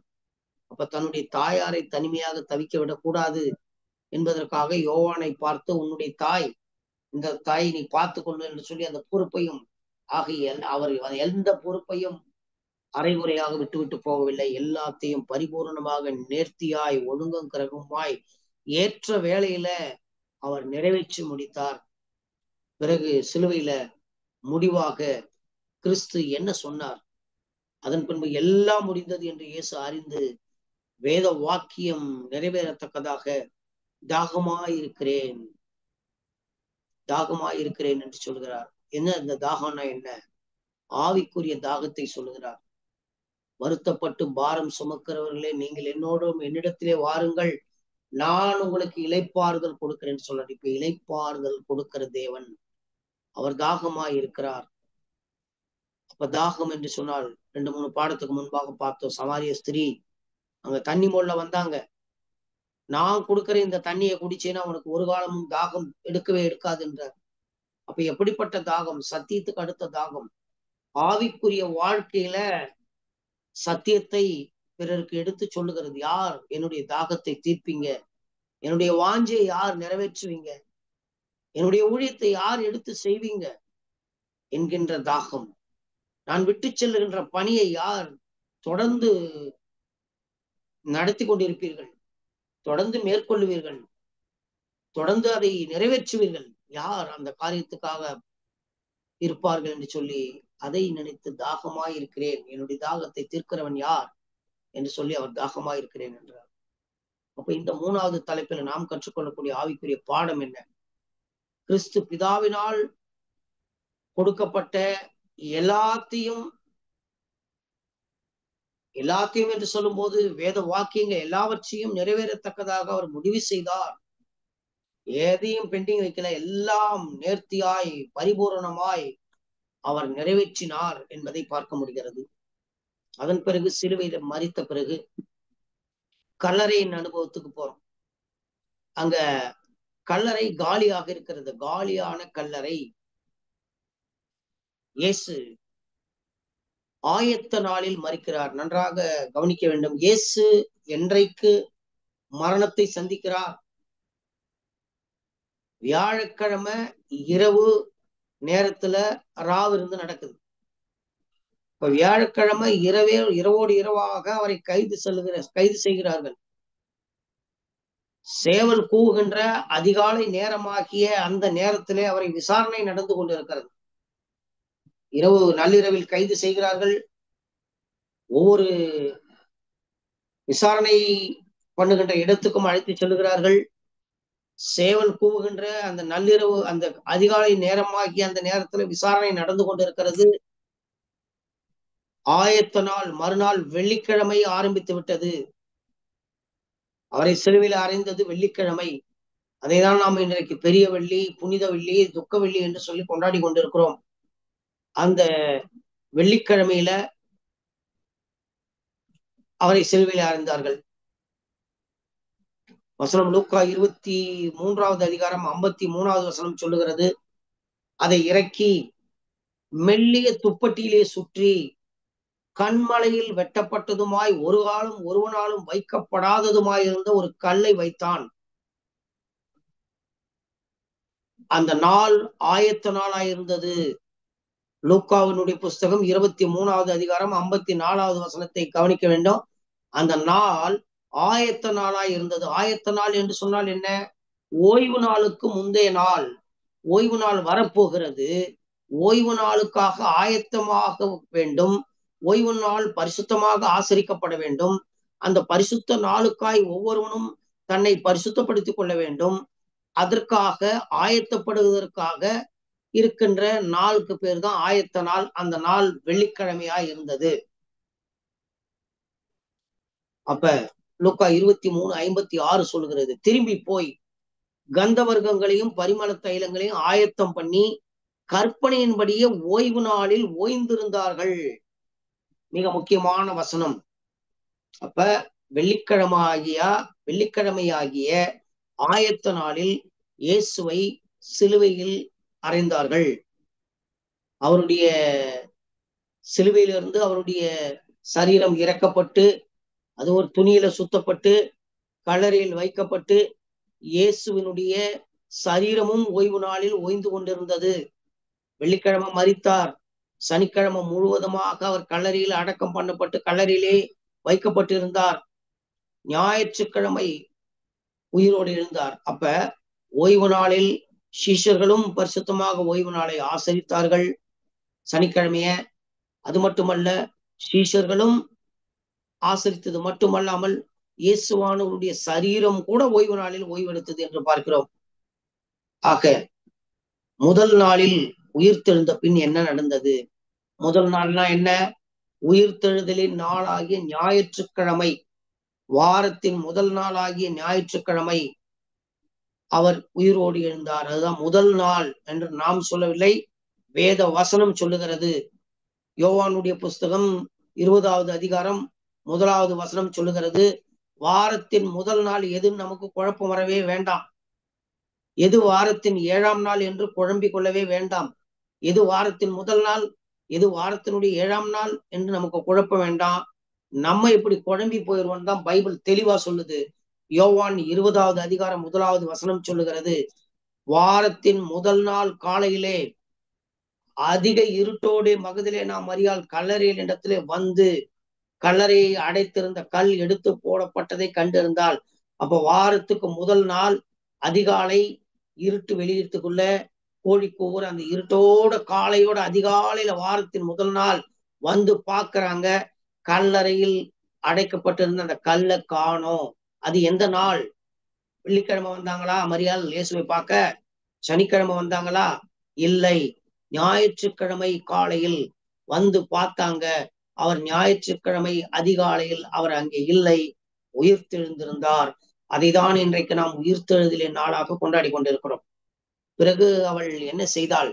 அப்ப தன்னுடைய தாயாரை தனிமையாக தவிக்க விடக்கூடாது என்பதற்காக யோவானை பார்த்து, உன்னுடைய தாய், இந்த தாயை நீ பார்த்து கொண்டு என்று சொல்லி அந்த பொறுப்பையும் ஆகிய அவர் எந்த பொறுப்பையும் அரைகுறையாக விட்டுவிட்டு போகவில்லை. எல்லாத்தையும் பரிபூர்ணமாக நேர்த்தியாய் ஒழுங்கும் கிரகமாய் ஏற்ற வேளையில அவர் நிறைவேற்றி முடித்தார். பிறகு சிலுவையில முடிவாக கிறிஸ்து என்ன சொன்னார்? அதன் பின்பு எல்லாம் முடிந்தது என்று இயேசு அறிந்து வேத வாக்கியம் நிறைவேறத்தக்கதாக தாகமாயிருக்கிறேன் என்று சொல்கிறார். என்ன இந்த தாகம்னா என்ன? ஆவிக்குரிய தாகத்தை சொல்லுகிறார். வருத்தப்பட்டு பாரம் சுமக்கிறவர்களே, நீங்கள் என்னிடத்திலே வாருங்கள், நான் உங்களுக்கு இளைப்பாறுதல் கொடுக்கிறேன்னு சொல்றார். இப்ப இளைப்பாறுதல் கொடுக்கிற தேவன் அவர் தாகமாய் இருக்கிறார். அப்ப தாகம் என்று சொன்னால் 2-3 பாடத்துக்கு முன்பாக பார்த்தோம். சமாரிய ஸ்திரீ அங்க தண்ணி மோல்ல வந்தாங்க. நான் கொடுக்கிற இந்த தண்ணியை குடிச்சேன்னா உனக்கு ஒரு காலமும் தாகம் எடுக்கவே எடுக்காது என்றார். அப்ப எப்படிப்பட்ட தாகம்? சத்தியத்துக்கு அடுத்த தாகம். ஆவிக்குரிய வாழ்க்கையில சத்தியத்தை பிறருக்கு எடுத்து சொல்லுகிறது. யார் என்னுடைய தாகத்தை தீர்ப்பீங்க? என்னுடைய வாஞ்சையை யார் நிறைவேற்றுவீங்க? என்னுடைய ஊழியத்தை யார் எடுத்து செய்வீங்க என்கின்ற தாகம். நான் விட்டு செல்லுகின்ற பணியை யார் தொடர்ந்து நடத்தி கொண்டிருப்பீர்கள், தொடர்ந்து மேற்கொள்ளுவீர்கள், தொடர்ந்து அதை நிறைவேற்றுவீர்கள், யார் அந்த காரியத்துக்காக இருப்பார்கள் என்று சொல்லி அதை நினைத்து தாகமாய் இருக்கிறேன், என்னுடைய தாகத்தை தீர்க்கிறவன் யார் என்று சொல்லி அவர் தாகமாய் இருக்கிறேன் என்றார். அப்ப இந்த 3வது தலைப்பில் நாம் கற்றுக்கொள்ளக்கூடிய ஆவிக்குரிய பாடம் என்ன? கிறிஸ்து பிதாவினால் கொடுக்கப்பட்ட எல்லாத்தையும் எல்லாத்தையும் என்று சொல்லும் போது வேத வாக்கியங்கள் எல்லாவற்றையும் நிறைவேறத்தக்கதாக அவர் முடிவு செய்தார். எதையும் பெண்டிங் வைக்கல, எல்லாம் நேர்த்தியாய் பரிபூரணமாய் அவர் நிறைவேற்றினார் என்பதை பார்க்க முடிகிறது. அதன் பிறகு சிலுவையில மரித்த பிறகு கல்லறையின் அனுபவத்துக்கு போறோம். அங்க கல்லறை காலியாக இருக்கிறது. காலியான கல்லறை. இயேசு ஆயத்த நாளில் மரிக்கிறார். நன்றாக கவனிக்க வேண்டும். இயேசு என்றைக்கு மரணத்தை சந்திக்கிறார்? வியாழக்கிழமை இரவு நேரத்துல ராவிருந்து நடக்குது. இப்ப வியாழக்கிழமை இரவோடு இரவாக அவரை கைது செய்கிறார்கள். சேவல் கூவுகின்ற அதிகாலை நேரமாகிய அந்த நேரத்திலே அவரை விசாரணை நடந்து கொண்டிருக்கிறது. நள்ளிரவில் கைது செய்கிறார்கள். ஒவ்வொரு விசாரணை பண்ணுகின்ற இடத்துக்கும் அழைத்து செல்கிறார்கள். சேவல் கூவுகின்ற அந்த நள்ளிரவு, அந்த அதிகாலை நேரமாகிய அந்த நேரத்துல விசாரணை நடந்து கொண்டிருக்கிறது. ஆயத்த நாள் மறுநாள் வெள்ளிக்கிழமை ஆரம்பித்து விட்டது. அவரை சிலுவையில் அறைந்தது வெள்ளிக்கிழமை. அதைதான் நாம் இன்றைக்கு பெரிய வெள்ளி, புனித வெள்ளி, துக்க வெள்ளி என்று சொல்லி கொண்டாடி கொண்டிருக்கிறோம். அந்த வெள்ளிக்கிழமையில அவரை சிலுவையில் அறைந்தார்கள். வசனம் லூக்கா 23வது அதிகாரம் 53வது வசனம் சொல்லுகிறது. அதை இறக்கி மெல்லிய துப்பட்டியிலே சுற்றி கண்மலையில் வெட்டப்பட்டதுமாய் ஒரு காலம் ஒருவனாலும் வைக்கப்படாததுமாய் இருந்த ஒரு கல்லை வைத்தான். அந்த நாள் ஆயத்த நாளாயிருந்தது. லூக்காவினுடைய புஸ்தகம் 23வது அதிகாரம் 54வது வசனத்தை கவனிக்க வேண்டும். அந்த நாள் ஆயத்த நாளாய் இருந்தது. ஆயத்த நாள் என்று சொன்னால் என்ன? ஓய்வு நாளுக்கு முந்தைய நாள். ஓய்வு நாள் வரப்போகிறது. ஓய்வு நாளுக்காக ஆயத்தமாக வேண்டும். ஓய்வு நாள் பரிசுத்தமாக ஆசரிக்கப்பட வேண்டும். அந்த பரிசுத்த நாளுக்காய் ஒவ்வொருவனும் தன்னை பரிசுத்தப்படுத்திக் கொள்ள வேண்டும். அதற்காக ஆயத்தப்படுவதற்காக இருக்கின்ற நாளுக்கு பேர் தான் ஆயத்த நாள். அந்த நாள் வெள்ளிக்கிழமையாய் இருந்தது. அப்ப லூக்கா 23:56 சொல்கிறது, திரும்பி போய் கந்தவர்க்கங்களையும் பரிமள தைலங்களையும் ஆயத்தம் பண்ணி கற்பனையின்படியே ஓய்வு நாளில் ஓய்ந்திருந்தார்கள். மிக முக்கியமான வசனம். அப்ப வெள்ளிக்கிழமையாகிய ஆயத்த நாளில் இயேசுவை சிலுவையில் அறைந்தார்கள். அவருடைய சிலுவையிலிருந்து அவருடைய சரீரம் இறக்கப்பட்டு அது ஒரு துணியில சுத்தப்பட்டு கல்லறையில் வைக்கப்பட்டு இயேசுவினுடைய சரீரமும் ஓய்வு நாளில் ஓய்ந்து கொண்டிருந்தது. வெள்ளிக்கிழமை மரித்தார். சனிக்கிழமை முழுவதுமாக அவர் கல்லறையில் அடக்கம் பண்ணப்பட்டு கல்லறையிலே வைக்கப்பட்டிருந்தார். ஞாயிற்றுக்கிழமை உயிரோடு இருந்தார். அப்ப ஓய்வு நாளில் சீஷர்களும் பரிசுத்தமாக ஓய்வு நாளை ஆசரித்தார்கள், சனிக்கிழமைய. அது மட்டுமல்ல, சீஷர்களும் ஆசரித்தது மட்டுமல்லாமல் இயேசுவானவருடைய சரீரம் கூட ஓய்வு நாளில் ஓய்வெடுத்தது என்று பார்க்கிறோம். ஆக முதல் நாளில் உயிர்த்தெழுந்த பின் என்ன நடந்தது? முதல் நாள்னா என்ன? உயிர்த்தெழுதலின் நாளாகிய ஞாயிற்றுக்கிழமை, வாரத்தின் முதல் நாளாகிய ஞாயிற்றுக்கிழமை அவர் உயிரோடு எழுந்தார். அதுதான் முதல் நாள் என்று நாம் சொல்லவில்லை, வேத வசனம் சொல்லுகிறது. யோவானுடைய புஸ்தகம் 20வது அதிகாரம் 1வது வசனம் சொல்லுகிறது, வாரத்தின் முதல் நாள் எதுன்னு நமக்கு குழப்பம் வரவே வேண்டாம். எது வாரத்தின் 7ஆம் நாள் என்று குழம்பிக் கொள்ளவே வேண்டாம். எது வாரத்தின் முதல் நாள், எது வாரத்தினுடைய 7ஆம் நாள் என்று நமக்கு குழப்பம் வேண்டாம். நம்ம இப்படி குழம்பி போயிடுவோம் தான் பைபிள் தெளிவா சொல்லுது. யோவான் 20வது அதிகாரம் 1வது வசனம் சொல்லுகிறது, வாரத்தின் முதல் நாள் காலையிலே அதிக இருட்டோடு மகதிலே நாம் மரியாள் கல்லறையின் இடத்திலே வந்து கல்லறையை அடைத்திருந்த கல் எடுத்து போடப்பட்டதை கண்டிருந்தாள். அப்ப வாரத்துக்கு முதல் நாள் அதிகாலை இருட்டு வெளியிட்டுக்குள்ள கோழி கூவுற அந்த இருட்டோட காலையோட அதிகாலையில வாரத்தின் முதல் நாள் வந்து பாக்குறாங்க. கல்லறையில் அடைக்கப்பட்டிருந்த அந்த கல்லை காணோம். அது எந்த நாள்? வெள்ளிக்கிழமை வந்தாங்களா மரியாள் இயேசுவை பார்க்க? சனிக்கிழமை வந்தாங்களா? இல்லை. ஞாயிற்றுக்கிழமை காலையில் வந்து பார்த்தாங்க. அவர் ஞாயிற்றுக்கிழமை அதிகாலையில் அவர் அங்கே இல்லை, உயிர்த்தெழுந்திருந்தார். அதைதான் இன்றைக்கு நாம் உயிர்த்தெழுதலின் நாளாக கொண்டாடி கொண்டிருக்கிறோம். பிறகு அவள் என்ன செய்தாள்?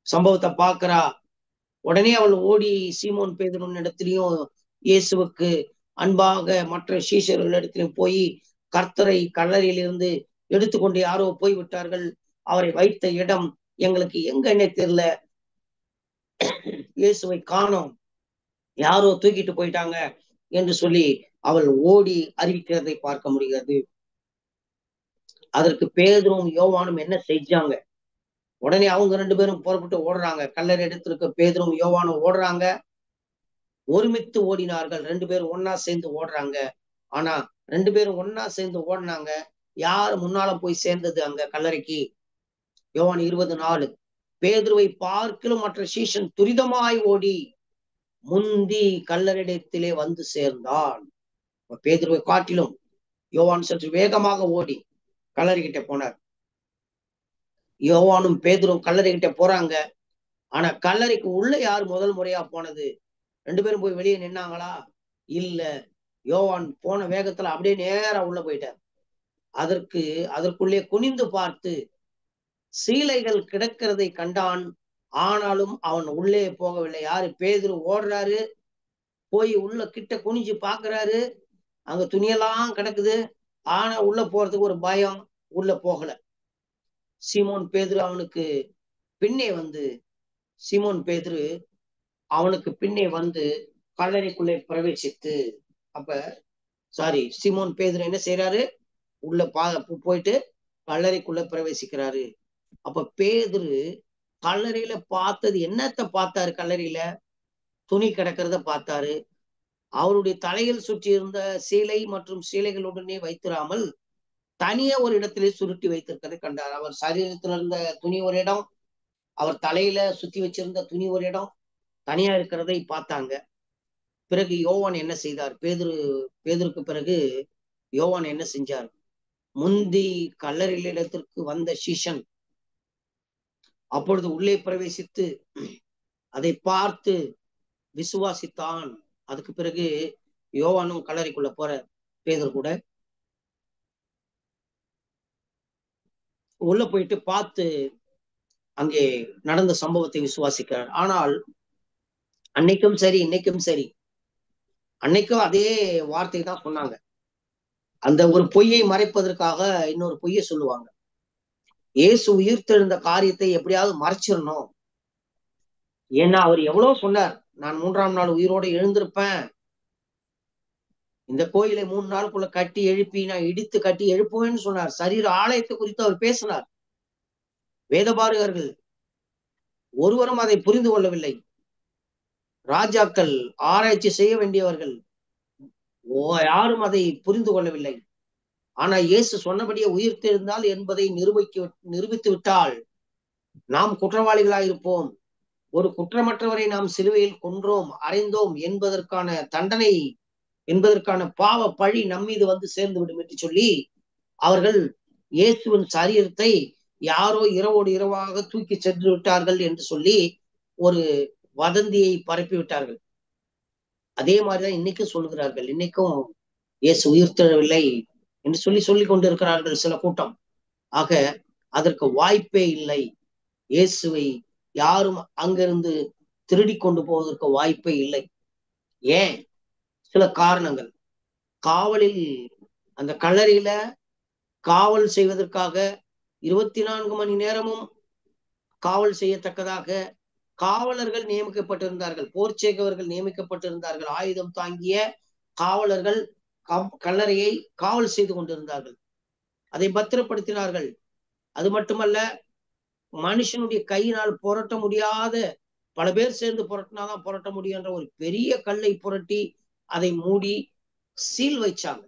சம்பவத்தை பார்க்கிறா. உடனே அவள் ஓடி சீமோன் பேதுருவின் இடத்திலையும் இயேசுவுக்கு அன்பாக மற்ற சீஷர்களிடத்திலும் போய் கர்த்தரை கல்லறையிலிருந்து எடுத்துக்கொண்டு யாரோ போய் விட்டார்கள், அவரை வைத்த இடம் எங்களுக்கு எங்கன்னே தெரியல, இயேசுவை காணோம், யாரோ தூக்கிட்டு போயிட்டாங்க என்று சொல்லி அவள் ஓடி அறிவிக்கிறதை பார்க்க முடிகிறது. அதற்கு பேதுரும் யோவானும் என்ன செஞ்சாங்க? உடனே அவங்க 2 பேரும் புறப்பட்டு ஓடுறாங்க. கல்லறை இடத்திற்கு பேதுரும் யோவானும் ஓடுறாங்க. ஒருமித்து ஓடினார்கள். 2 பேரும் ஒண்ணா சேர்ந்து ஓடுறாங்க. ஆனா 2 பேரும் ஒண்ணா சேர்ந்து ஓடுனாங்க. யார் முன்னால போய் சேர்ந்தது அங்க கல்லறைக்கு? யோவான் 20:4. பேதுருவை பார்க்கிலும் மற்ற சீஷன் துரிதமாய் ஓடி முந்தி கல்லறையிடத்திலே வந்து சேர்ந்தான். பேதுருவை காட்டிலும் யோவான் சற்று வேகமாக ஓடி கல்லறை கிட்ட போனார். யோவானும் பேதுரும் கல்லறை கிட்ட போறாங்க. ஆனா கல்லறைக்கு உள்ள யார் முதல் முறையா போனது? 2 பேரும் போய் வெளியே நின்னாங்களா? இல்ல. யோவான் போன வேகத்துல அப்படியே நேரா உள்ள போயிட்டார். அதற்குள்ளே குனிந்து பார்த்து சீலைகள் கிடக்கிறதை கண்டான். ஆனாலும் அவன் உள்ளே போகவில்லை. யாரு? பேதுரு ஓடுறாரு. போய் உள்ள கிட்ட குனிஞ்சு பாக்குறாரு. அங்க துணியெல்லாம் கிடக்குது. ஆனா உள்ள போறதுக்கு ஒரு பயம். உள்ள போகல. சீமோன் பேதுரு அவனுக்கு பின்னே வந்து கல்லறைக்குள்ளே பிரவேசித்து, அப்ப சீமோன் பேதுரு என்ன செய்யறாரு? உள்ள போயிட்டு கல்லறைக்குள்ள பிரவேசிக்கிறாரு. அப்ப பேதுரு கல்லறையில பார்த்தது என்னத்த பார்த்தாரு? கல்லறையில துணி கிடக்கிறத பார்த்தாரு. அவருடைய தலையில் சுற்றி இருந்த சீலை மற்றும் சீலைகளுடனே வைத்திராமல் தனியே ஒரு இடத்திலே சுருட்டி வைத்திருக்கிறதை கண்டார். அவர் சரீரத்தில் இருந்த துணி ஒரு இடம், அவர் தலையில சுத்தி வச்சிருந்த துணி ஒரு இடம் தனியா இருக்கிறதை பார்த்தாங்க. பிறகு யோவான் என்ன செய்தார்? பேதுருக்கு பிறகு யோவான் என்ன செஞ்சார்? முந்தி கல்லறையிலிடத்திற்கு வந்த சீஷன் அப்பொழுது உள்ளே பிரவேசித்து அதை பார்த்து விசுவாசித்தான். அதுக்கு பிறகு யோவானும் கல்லறைக்குள்ள போற பேதுரு கூட உள்ள போயிட்டு பார்த்து அங்கே நடந்த சம்பவத்தை விசுவாசிக்கிறார். ஆனால் அன்னைக்கும் சரி இன்னைக்கும் சரி, அன்னைக்கும் அதே வார்த்தை தான் சொன்னாங்க. அந்த ஒரு பொய்யை மறைப்பதற்காக இன்னொரு பொய்யை சொல்லுவாங்க. இயேசு உயிர்த்தெழுந்த காரியத்தை எப்படியாவது மறைச்சிடணும். ஏன்னா அவர் எவ்வளவு சொன்னார், நான் 3ஆம் நாள் உயிரோட எழுந்திருப்பேன், இந்த கோயிலை 3 நாளுக்குள்ள கட்டி எழுப்பி நான் இடித்து கட்டி எழுப்புவேன்னு சொன்னார். சரீர ஆலயத்தை குறித்து அவர் பேசினார். வேதபாரகர்கள் ஒருவரும் அதை புரிந்து கொள்ளவில்லை. ராஜாக்கள், ஆராய்ச்சி செய்ய வேண்டியவர்கள் யாரும் அதை புரிந்து கொள்ளவில்லை. ஆனா இயேசு சொன்னபடியே உயிர்த்தெழுந்தால் என்பதை நிரூபித்து விட்டால் நாம் குற்றவாளிகளாயிருப்போம். ஒரு குற்றமற்றவரை நாம் சிலுவையில் கொன்றோம், அறைந்தோம் என்பதற்கான தண்டனை, என்பதற்கான பாவ பழி நம்மீது வந்து சேர்ந்து விடும் என்று சொல்லி அவர்கள் இயேசுவின் சரீரத்தை யாரோ இரவோடு இரவாக தூக்கி சென்று விட்டார்கள் என்று சொல்லி ஒரு வதந்தியை பரப்பி விட்டார்கள். அதே மாதிரிதான் இன்னைக்கும் சொல்லுகிறார்கள். இன்னைக்கும் இயேசு உயிர்த்தெழவில்லை என்று சொல்லிக் கொண்டிருக்கிறார்கள் சில கூட்டம். ஆக அதற்கு வாய்ப்பே இல்லை. இயேசுவை யாரும் அங்கிருந்து திருடி கொண்டு போவதற்கு வாய்ப்பே இல்லை. ஏன்? சில காரணங்கள். காவலில், அந்த கல்லறையில காவல் செய்வதற்காக 24 மணி நேரமும் காவல் செய்யத்தக்கதாக காவலர்கள் நியமிக்கப்பட்டிருந்தார்கள். போர்ச்சேகவர்கள் நியமிக்கப்பட்டிருந்தார்கள். ஆயுதம் தாங்கிய காவலர்கள் கல்லறையை காவல் செய்து கொண்டிருந்தார்கள். அதை பத்திரப்படுத்தினார்கள். அது மட்டுமல்ல, மனுஷனுடைய கையினால் புரட்ட முடியாத, பல பேர் சேர்ந்து புரட்டினாதான் புரட்ட முடியும் என்ற ஒரு பெரிய கல்லை புரட்டி அதை மூடி சீல் வைச்சாங்க.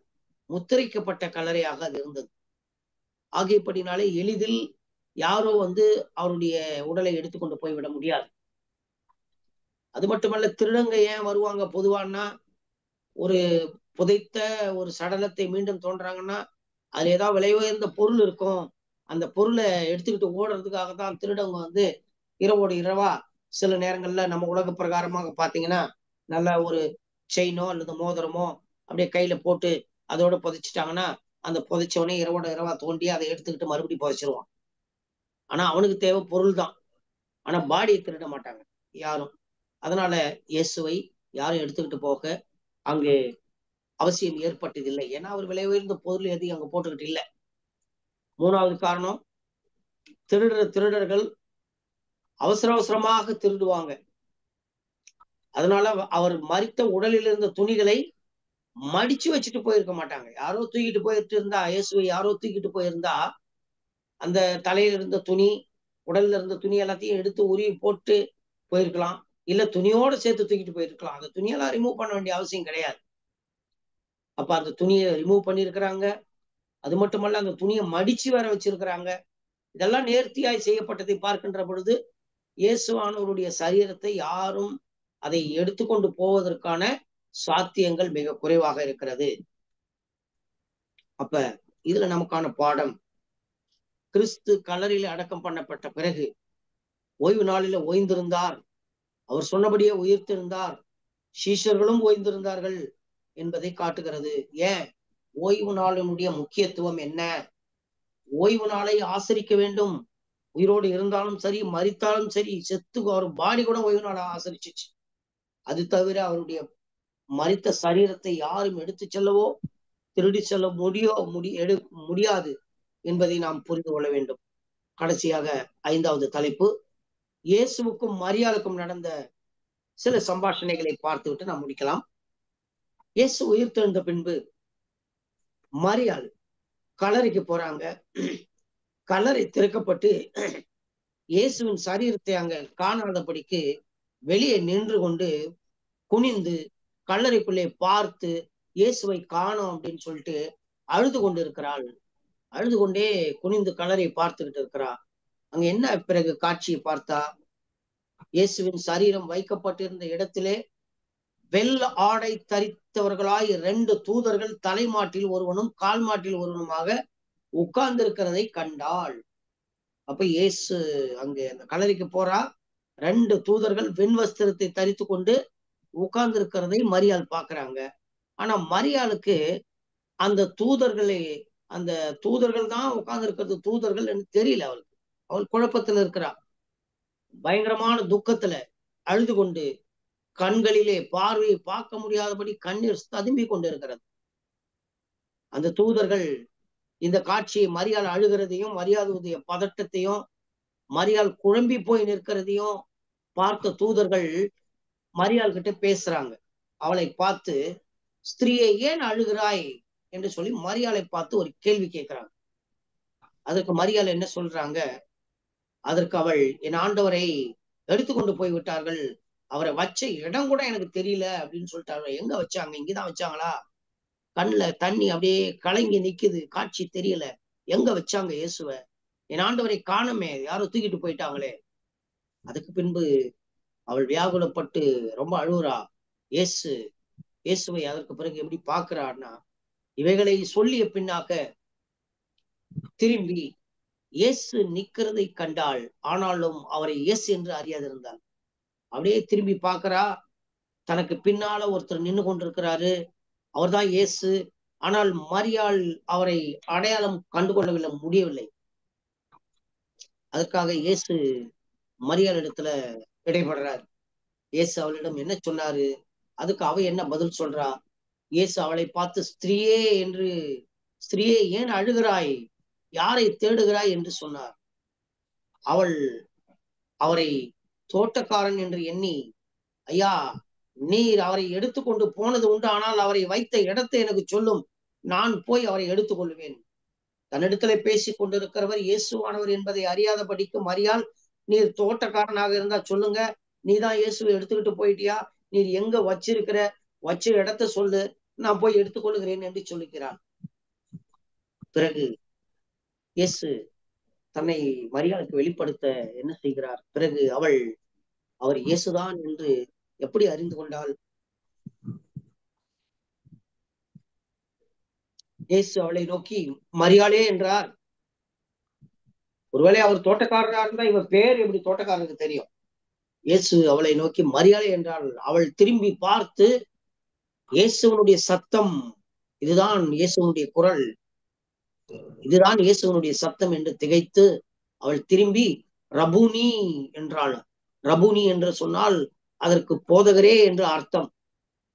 முத்திரைக்கப்பட்ட கல்லறையாக அது இருந்தது. ஆகியபடினாலே எளிதில் யாரோ அவருடைய உடலை எடுத்துக்கொண்டு போய்விட முடியாது. அது மட்டுமல்ல, திருடங்க ஏன் வருவாங்க பொதுவான்னா, ஒரு புதைத்த ஒரு சடலத்தை மீண்டும் தோண்டுறாங்கன்னா, அதுல ஏதாவது விலை உயர்ந்த பொருள் இருக்கும். அந்த பொருள எடுத்துக்கிட்டு ஓடுறதுக்காக தான் திருடங்க இரவோடு இரவா சில நேரங்கள்ல நம்ம உலக பிரகாரமாக பார்த்தீங்கன்னா, நல்ல ஒரு செயினோ அல்லது மோதிரமோ அப்படியே கையில போட்டு அதோட புதைச்சுட்டாங்கன்னா, அந்த புதைச்சவனே இரவோட இரவா தோண்டி அத எடுத்துக்கிட்டு மறுபடியும் புதைச்சுருவான். ஆனா அவனுக்கு தேவை பொருள் தான். ஆனா பாடிய திருட மாட்டாங்க யாரும். அதனால இயேசுவை யாரும் எடுத்துக்கிட்டு போக அங்கே அவசியம் ஏற்பட்டதில்லை. ஏன்னா அவர் விலை உயர்ந்த பொருள் எதையும் அங்க போட்டுக்கிட்டு இல்ல. 3வது காரணம், திருடர்கள் அவசர அவசரமாக திருடுவாங்க. அதனால அவர் மரித்த உடலில் இருந்த துணிகளை மடிச்சு வச்சுட்டு போயிருக்க மாட்டாங்க. யாரோ தூக்கிட்டு போயிட்டு இருந்தா, இயேசுவை யாரோ தூக்கிட்டு போயிருந்தா, அந்த தலையில இருந்த துணி, உடல்ல இருந்த துணி எல்லாத்தையும் எடுத்து உருவி போட்டு போயிருக்கலாம். இல்ல துணியோட சேர்த்து தூக்கிட்டு போயிருக்கலாம். அந்த துணியெல்லாம் ரிமூவ் பண்ண வேண்டிய அவசியம் கிடையாது. அப்ப அந்த துணிய ரிமூவ் பண்ணியிருக்கிறாங்க. அது மட்டுமல்ல, அந்த துணிய மடிச்சு வேற வச்சிருக்கிறாங்க. இதெல்லாம் நேர்த்தியாய் செய்யப்பட்டதை பார்க்கின்ற பொழுது, இயேசுவானவருடைய சரீரத்தை யாரும் அதை எடுத்துக்கொண்டு போவதற்கான சாத்தியங்கள் மிக குறைவாக இருக்கிறது. அப்ப இதுல நமக்கான பாடம், கிறிஸ்து கல்லறையிலே அடக்கம் பண்ணப்பட்ட பிறகு ஓய்வு நாளில ஓய்ந்திருந்தார். அவர் சொன்னபடியே உயிர்த்தெழுந்தார். சீஷர்களும் ஓய்ந்திருந்தார்கள் என்பதை காட்டுகிறது. ஏன்? ஓய்வு நாளினுடைய முக்கியத்துவம் என்ன? ஓய்வு நாளை ஆசரிக்க வேண்டும். உயிரோடு இருந்தாலும் சரி, மரித்தாலும் சரி, அவர் பாடி கூட ஓய்வு நாள ஆசரிச்சுச்சு. அது தவிர அவருடைய மரித்த சரீரத்தை யாரும் எடுத்துச் செல்லவோ, திருடி செல்ல முடியாது என்பதை நாம் புரிந்து கொள்ள வேண்டும். கடைசியாக 5வது தலைப்பு, இயேசுவுக்கும் மரியாளுக்கும் நடந்த சில சம்பாஷணைகளை பார்த்துவிட்டு நாம் முடிக்கலாம். இயேசு உயிர்த்தெழுந்த பின்பு மரியாள் கல்லறைக்கு போறாங்க. கல்லறை திறக்கப்பட்டு இயேசுவின் சரீரத்தை அங்க காணாதபடிக்கு வெளியே நின்று கொண்டு குனிந்து கல்லறைக்குள்ளே பார்த்து இயேசுவை காணோம் அப்படின்னு சொல்லிட்டு அழுது கொண்டு இருக்கிறாள். அழுது கொண்டே குனிந்து கல்லறை பார்த்துக்கிட்டு இருக்கிறா. அங்க என்ன பிறகு காட்சியை பார்த்தா, இயேசுவின் சரீரம் வைக்கப்பட்டிருந்த இடத்திலே வெள்ள ஆடை தரித்தவர்களாய் 2 தூதர்கள் தலைமாட்டில் ஒருவனும் கால் மாட்டில் ஒருவனுமாக உட்கார்ந்து இருக்கிறதை கண்டாள். அப்ப இயேசு அங்க அந்த கல்லறைக்கு போறா. 2 தூதர்கள் வெண் வஸ்திரத்தை தரித்து கொண்டு உட்கார்ந்து இருக்கிறதை மரியாள் பாக்குறாங்க. ஆனா மரியாளுக்கு அந்த தூதர்களை அந்த தூதர்கள் தான் உட்கார்ந்து இருக்கிறது தூதர்கள் என்று தெரியல அவளுக்கு. அவள் குழப்பத்துல இருக்கிறா. பயங்கரமான துக்கத்துல அழுது கொண்டு கண்களிலே பார்வையை பார்க்க முடியாதபடி கண்ணீர் ததும்பிக் கொண்டிருக்கிறது. அந்த தூதர்கள் இந்த காட்சியை மரியாள் அழுகிறதையும், மரியாளுடைய பதட்டத்தையும், மரியாள் குழம்பி போய் நிற்கிறதையும் பார்த்த தூதர்கள் மரியாள் கிட்ட பேசுறாங்க. அவளை பார்த்து, ஸ்திரீயே ஏன் அழுகிறாய் என்று சொல்லி மரியாளை பார்த்து ஒரு கேள்வி கேட்கிறாங்க. அதற்கு மரியாள் என்ன சொல்றாங்க? அதற்கு அவள், என் ஆண்டவரை எடுத்துக்கொண்டு போய் விட்டார்கள். அவரை வச்ச இடம் கூட எனக்கு தெரியல அப்படின்னு சொல்லிட்டாங்க. எங்க வச்சாங்க? இங்கதான் வச்சாங்களா? கண்ணுல தண்ணி அப்படியே கலங்கி நிக்குது. காட்சி தெரியல. எங்க வச்சாங்க இயேசுவ? என் ஆண்டவரை காணுமே, யாரோ தூக்கிட்டு போயிட்டாங்களே. அதுக்கு பின்பு அவள் வியாகுலப்பட்டு ரொம்ப அழுகுறா. இயேசு இயேசுவை அதற்கு பிறகு எப்படி பார்க்கிறான்னா, இவைகளை சொல்லிய பின்னாக திரும்பி இயேசு நிக்கிறதை கண்டாள். ஆனாலும் அவரை இயேசு என்று அறியாதிருந்தாள். அப்படியே திரும்பி பார்க்கிறா. தனக்கு பின்னால ஒருத்தர் நின்னு கொண்டிருக்கிறாரு. அவர்தான் இயேசு. ஆனால் மரியாள் அவரை அடையாளம் கண்டுகொள்ளவில்லை, முடியவில்லை. அதற்காக இயேசு மரியாள் இடத்துல இடைபடுறார். இயேசு அவளிடம் என்ன சொன்னாரு? அதுக்கு அவ என்ன பதில் சொல்றா? இயேசு அவளை பார்த்து, ஸ்திரீயே ஏன் அழுகிறாய்? யாரை தேடுகிறாய் என்று சொன்னார். அவள் அவரை தோட்டக்காரன் என்று எண்ணி, ஐயா, நீர் அவரை எடுத்துக்கொண்டு போனது உண்டு. ஆனால் அவரை வைத்த இடத்தை எனக்கு சொல்லும். நான் போய் அவரை எடுத்துக் கொள்வேன். தன்னிடத்திலே பேசிக் கொண்டிருக்கிறவர் இயேசுவானவர் என்பதை அறியாதபடிக்கு மரியாள், நீர் தோட்டக்காரனாக இருந்தா சொல்லுங்க. நீதான் இயேசுவை எடுத்துக்கிட்டு போயிட்டியா? நீர் எங்க வச்சிருக்கிற? வச்ச இடத்த சொல்லு, நான் போய் எடுத்துக்கொள்கிறேன் என்று சொல்லுகிறான். பிறகு இயேசு தன்னை மரியாளுக்கு வெளிப்படுத்த என்ன செய்கிறார்? பிறகு அவர் இயேசுதான் என்று எப்படி அறிந்து கொண்டால்? இயேசு அவளை நோக்கி மரியாளே என்றார். ஒருவேளை அவர் தோட்டக்காரரா இருந்தா இவர் பேர் எப்படி தோட்டக்காரருக்கு தெரியும்? இயேசு அவளை நோக்கி மரியாளே என்றாள். அவள் திரும்பி பார்த்து இயேசுவனுடைய சத்தம், இதுதான் இயேசுவனுடைய குரல், இதுதான் இயேசுவனுடைய சத்தம் என்று திகைத்து அவள் திரும்பி ரபூனி என்றாள். ரபூனி என்று சொன்னால் அதற்கு போதகரே என்று அர்த்தம்.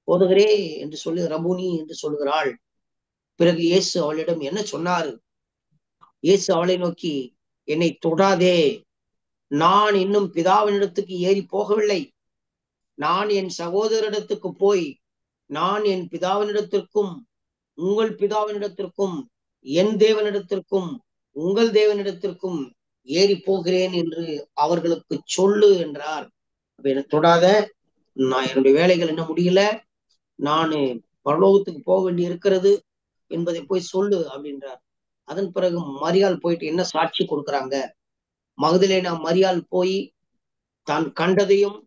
போதகரே என்று சொல்லி ரபூனி என்று சொல்லுகிறாள். பிறகு இயேசு அவளிடம் என்ன சொன்னார்? இயேசு அவளை நோக்கி, என்னை தொடாதே, நான் இன்னும் பிதாவினிடத்துக்கு ஏறி போகவில்லை. நான் என் சகோதரிடத்துக்கு போய் நான் என் பிதாவினிடத்திற்கும் உங்கள் பிதாவினிடத்திற்கும் என் தேவனிடத்திற்கும் உங்கள் தேவனிடத்திற்கும் ஏறி போகிறேன் என்று அவர்களுக்கு சொல்லு என்றார். அப்ப என்னை தொடாத, நான் என்னுடைய வேலைகள் என்ன முடியல, நான் பரலோகத்துக்கு போக வேண்டி இருக்கிறது என்பதை போய் சொல்லு அப்படின்றார். அதன் பிறகு மரியாள் போயிட்டு என்ன சாட்சி கொடுக்குறாங்க? மகதலேனா மரியாள் போய் தான் கண்டதையும்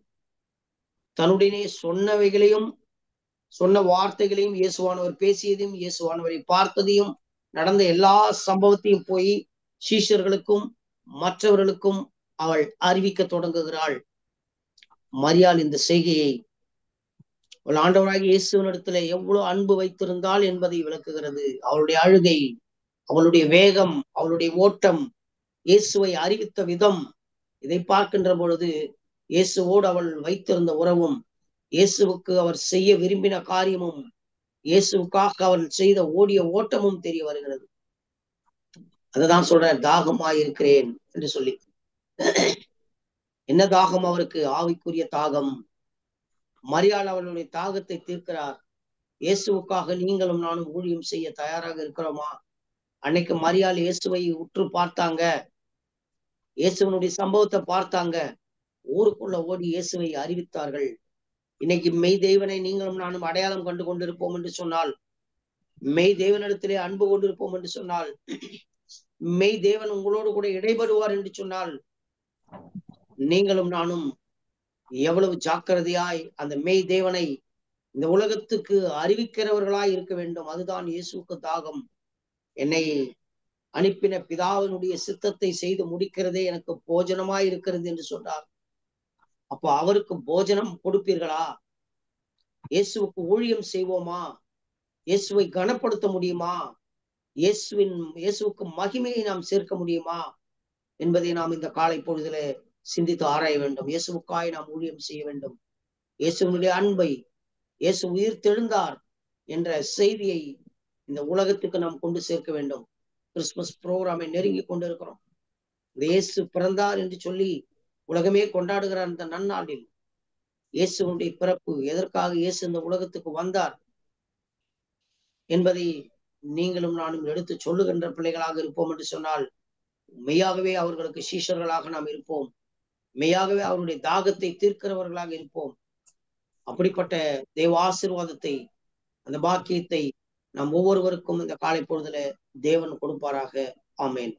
தன்னுடனே சொன்னவைகளையும் சொன்ன வார்த்தைகளையும் இயேசுவானவர் பேசியதையும் இயேசுவானவரை பார்த்ததையும் நடந்த எல்லா சம்பவத்தையும் போய் சீஷர்களுக்கும் மற்றவர்களுக்கும் அவள் அறிவிக்க தொடங்குகிறாள். மரியாள் இந்த செய்கையை அவள் ஆண்டவராகிய இயேசுவினிடத்துல எவ்வளவு அன்பு வைத்திருந்தாள் என்பதை விளக்குகிறது. அவளுடைய அழுகை, அவளுடைய வேகம், அவளுடைய ஓட்டம், இயேசுவை அறிவித்த விதம், இதை பார்க்கின்ற பொழுது இயேசுவோடு அவள் வைத்திருந்த உறவும், இயேசுவுக்கு அவர் செய்ய விரும்பின காரியமும், இயேசுவுக்காக அவள் செய்த ஓடிய ஓட்டமும் தெரிய வருகிறது. அதுதான் சொல்ற, தாகமாயிருக்கிறேன் என்று சொல்லி. என்ன தாகம் அவருக்கு? ஆவிக்குரிய தாகம். மரியாள் அவளுடைய தாகத்தை தீர்க்கிறார். இயேசுவுக்காக நீங்களும் நானும் ஊழியம் செய்ய தயாராக இருக்கிறோமா? அன்னைக்கு மரியாள் இயேசுவை உற்று பார்த்தாங்க, இயேசுவனுடைய சம்பவத்தை பார்த்தாங்க, ஊருக்குள்ள ஓடி இயேசுவை அறிவித்தார்கள். இன்னைக்கு மெய் தேவனை நீங்களும் நானும் அடையாளம் கண்டு கொண்டிருப்போம் என்று சொன்னால், மெய் தேவனிடத்திலே அன்பு கொண்டிருப்போம் என்று சொன்னால், மெய் தேவன் உங்களோடு கூட இடைபடுவார் என்று சொன்னால், நீங்களும் நானும் எவ்வளவு ஜாக்கிரதையாய் அந்த மெய் தேவனை இந்த உலகத்துக்கு அறிவிக்கிறவர்களாய் இருக்க வேண்டும். அதுதான் இயேசுவுக்கு தாகம். என்னை அனுப்பின பிதாவினுடைய சித்தத்தை செய்து முடிக்கிறதே எனக்கு போஜனமாய் இருக்கிறது என்று சொன்னார். அப்போ அவருக்கு போஜனம் கொடுப்பீர்களா? இயேசுவுக்கு ஊழியம் செய்வோமா? இயேசுவை கனப்படுத்த முடியுமா? இயேசுவுக்கு மகிமையை நாம் சேர்க்க முடியுமா என்பதை நாம் இந்த காலை பொழுதுல சிந்தித்து ஆராய வேண்டும். இயேசுவுக்காய் நாம் ஊழியம் செய்ய வேண்டும். இயேசுவினுடைய அன்பை, இயேசு உயிர் தெழுந்தார் என்ற செய்தியை இந்த உலகத்துக்கு நாம் கொண்டு சேர்க்க வேண்டும். கிறிஸ்துமஸ் புரோகிராமை நெருங்கி கொண்டிருக்கிறோம். இயேசு பிறந்தார் என்று சொல்லி உலகமே கொண்டாடுகிறார். இந்த நன்னாளில் இயேசுனுடைய பிறப்பு, எதற்காக இயேசு இந்த உலகத்துக்கு வந்தார் என்பதை நீங்களும் நானும் எடுத்து சொல்லுகின்ற பிள்ளைகளாக இருப்போம் என்று சொன்னால், மெய்யாகவே அவர்களுக்கு சீஷர்களாக நாம் இருப்போம். மெய்யாகவே அவருடைய தாகத்தை தீர்க்கிறவர்களாக இருப்போம். அப்படிப்பட்ட தேவ ஆசீர்வாதத்தை, அந்த பாக்கியத்தை நாம் ஒவ்வொருவருக்கும் இந்த காலை பொழுதுல தேவன் கொடுப்பாராக. ஆமேன்.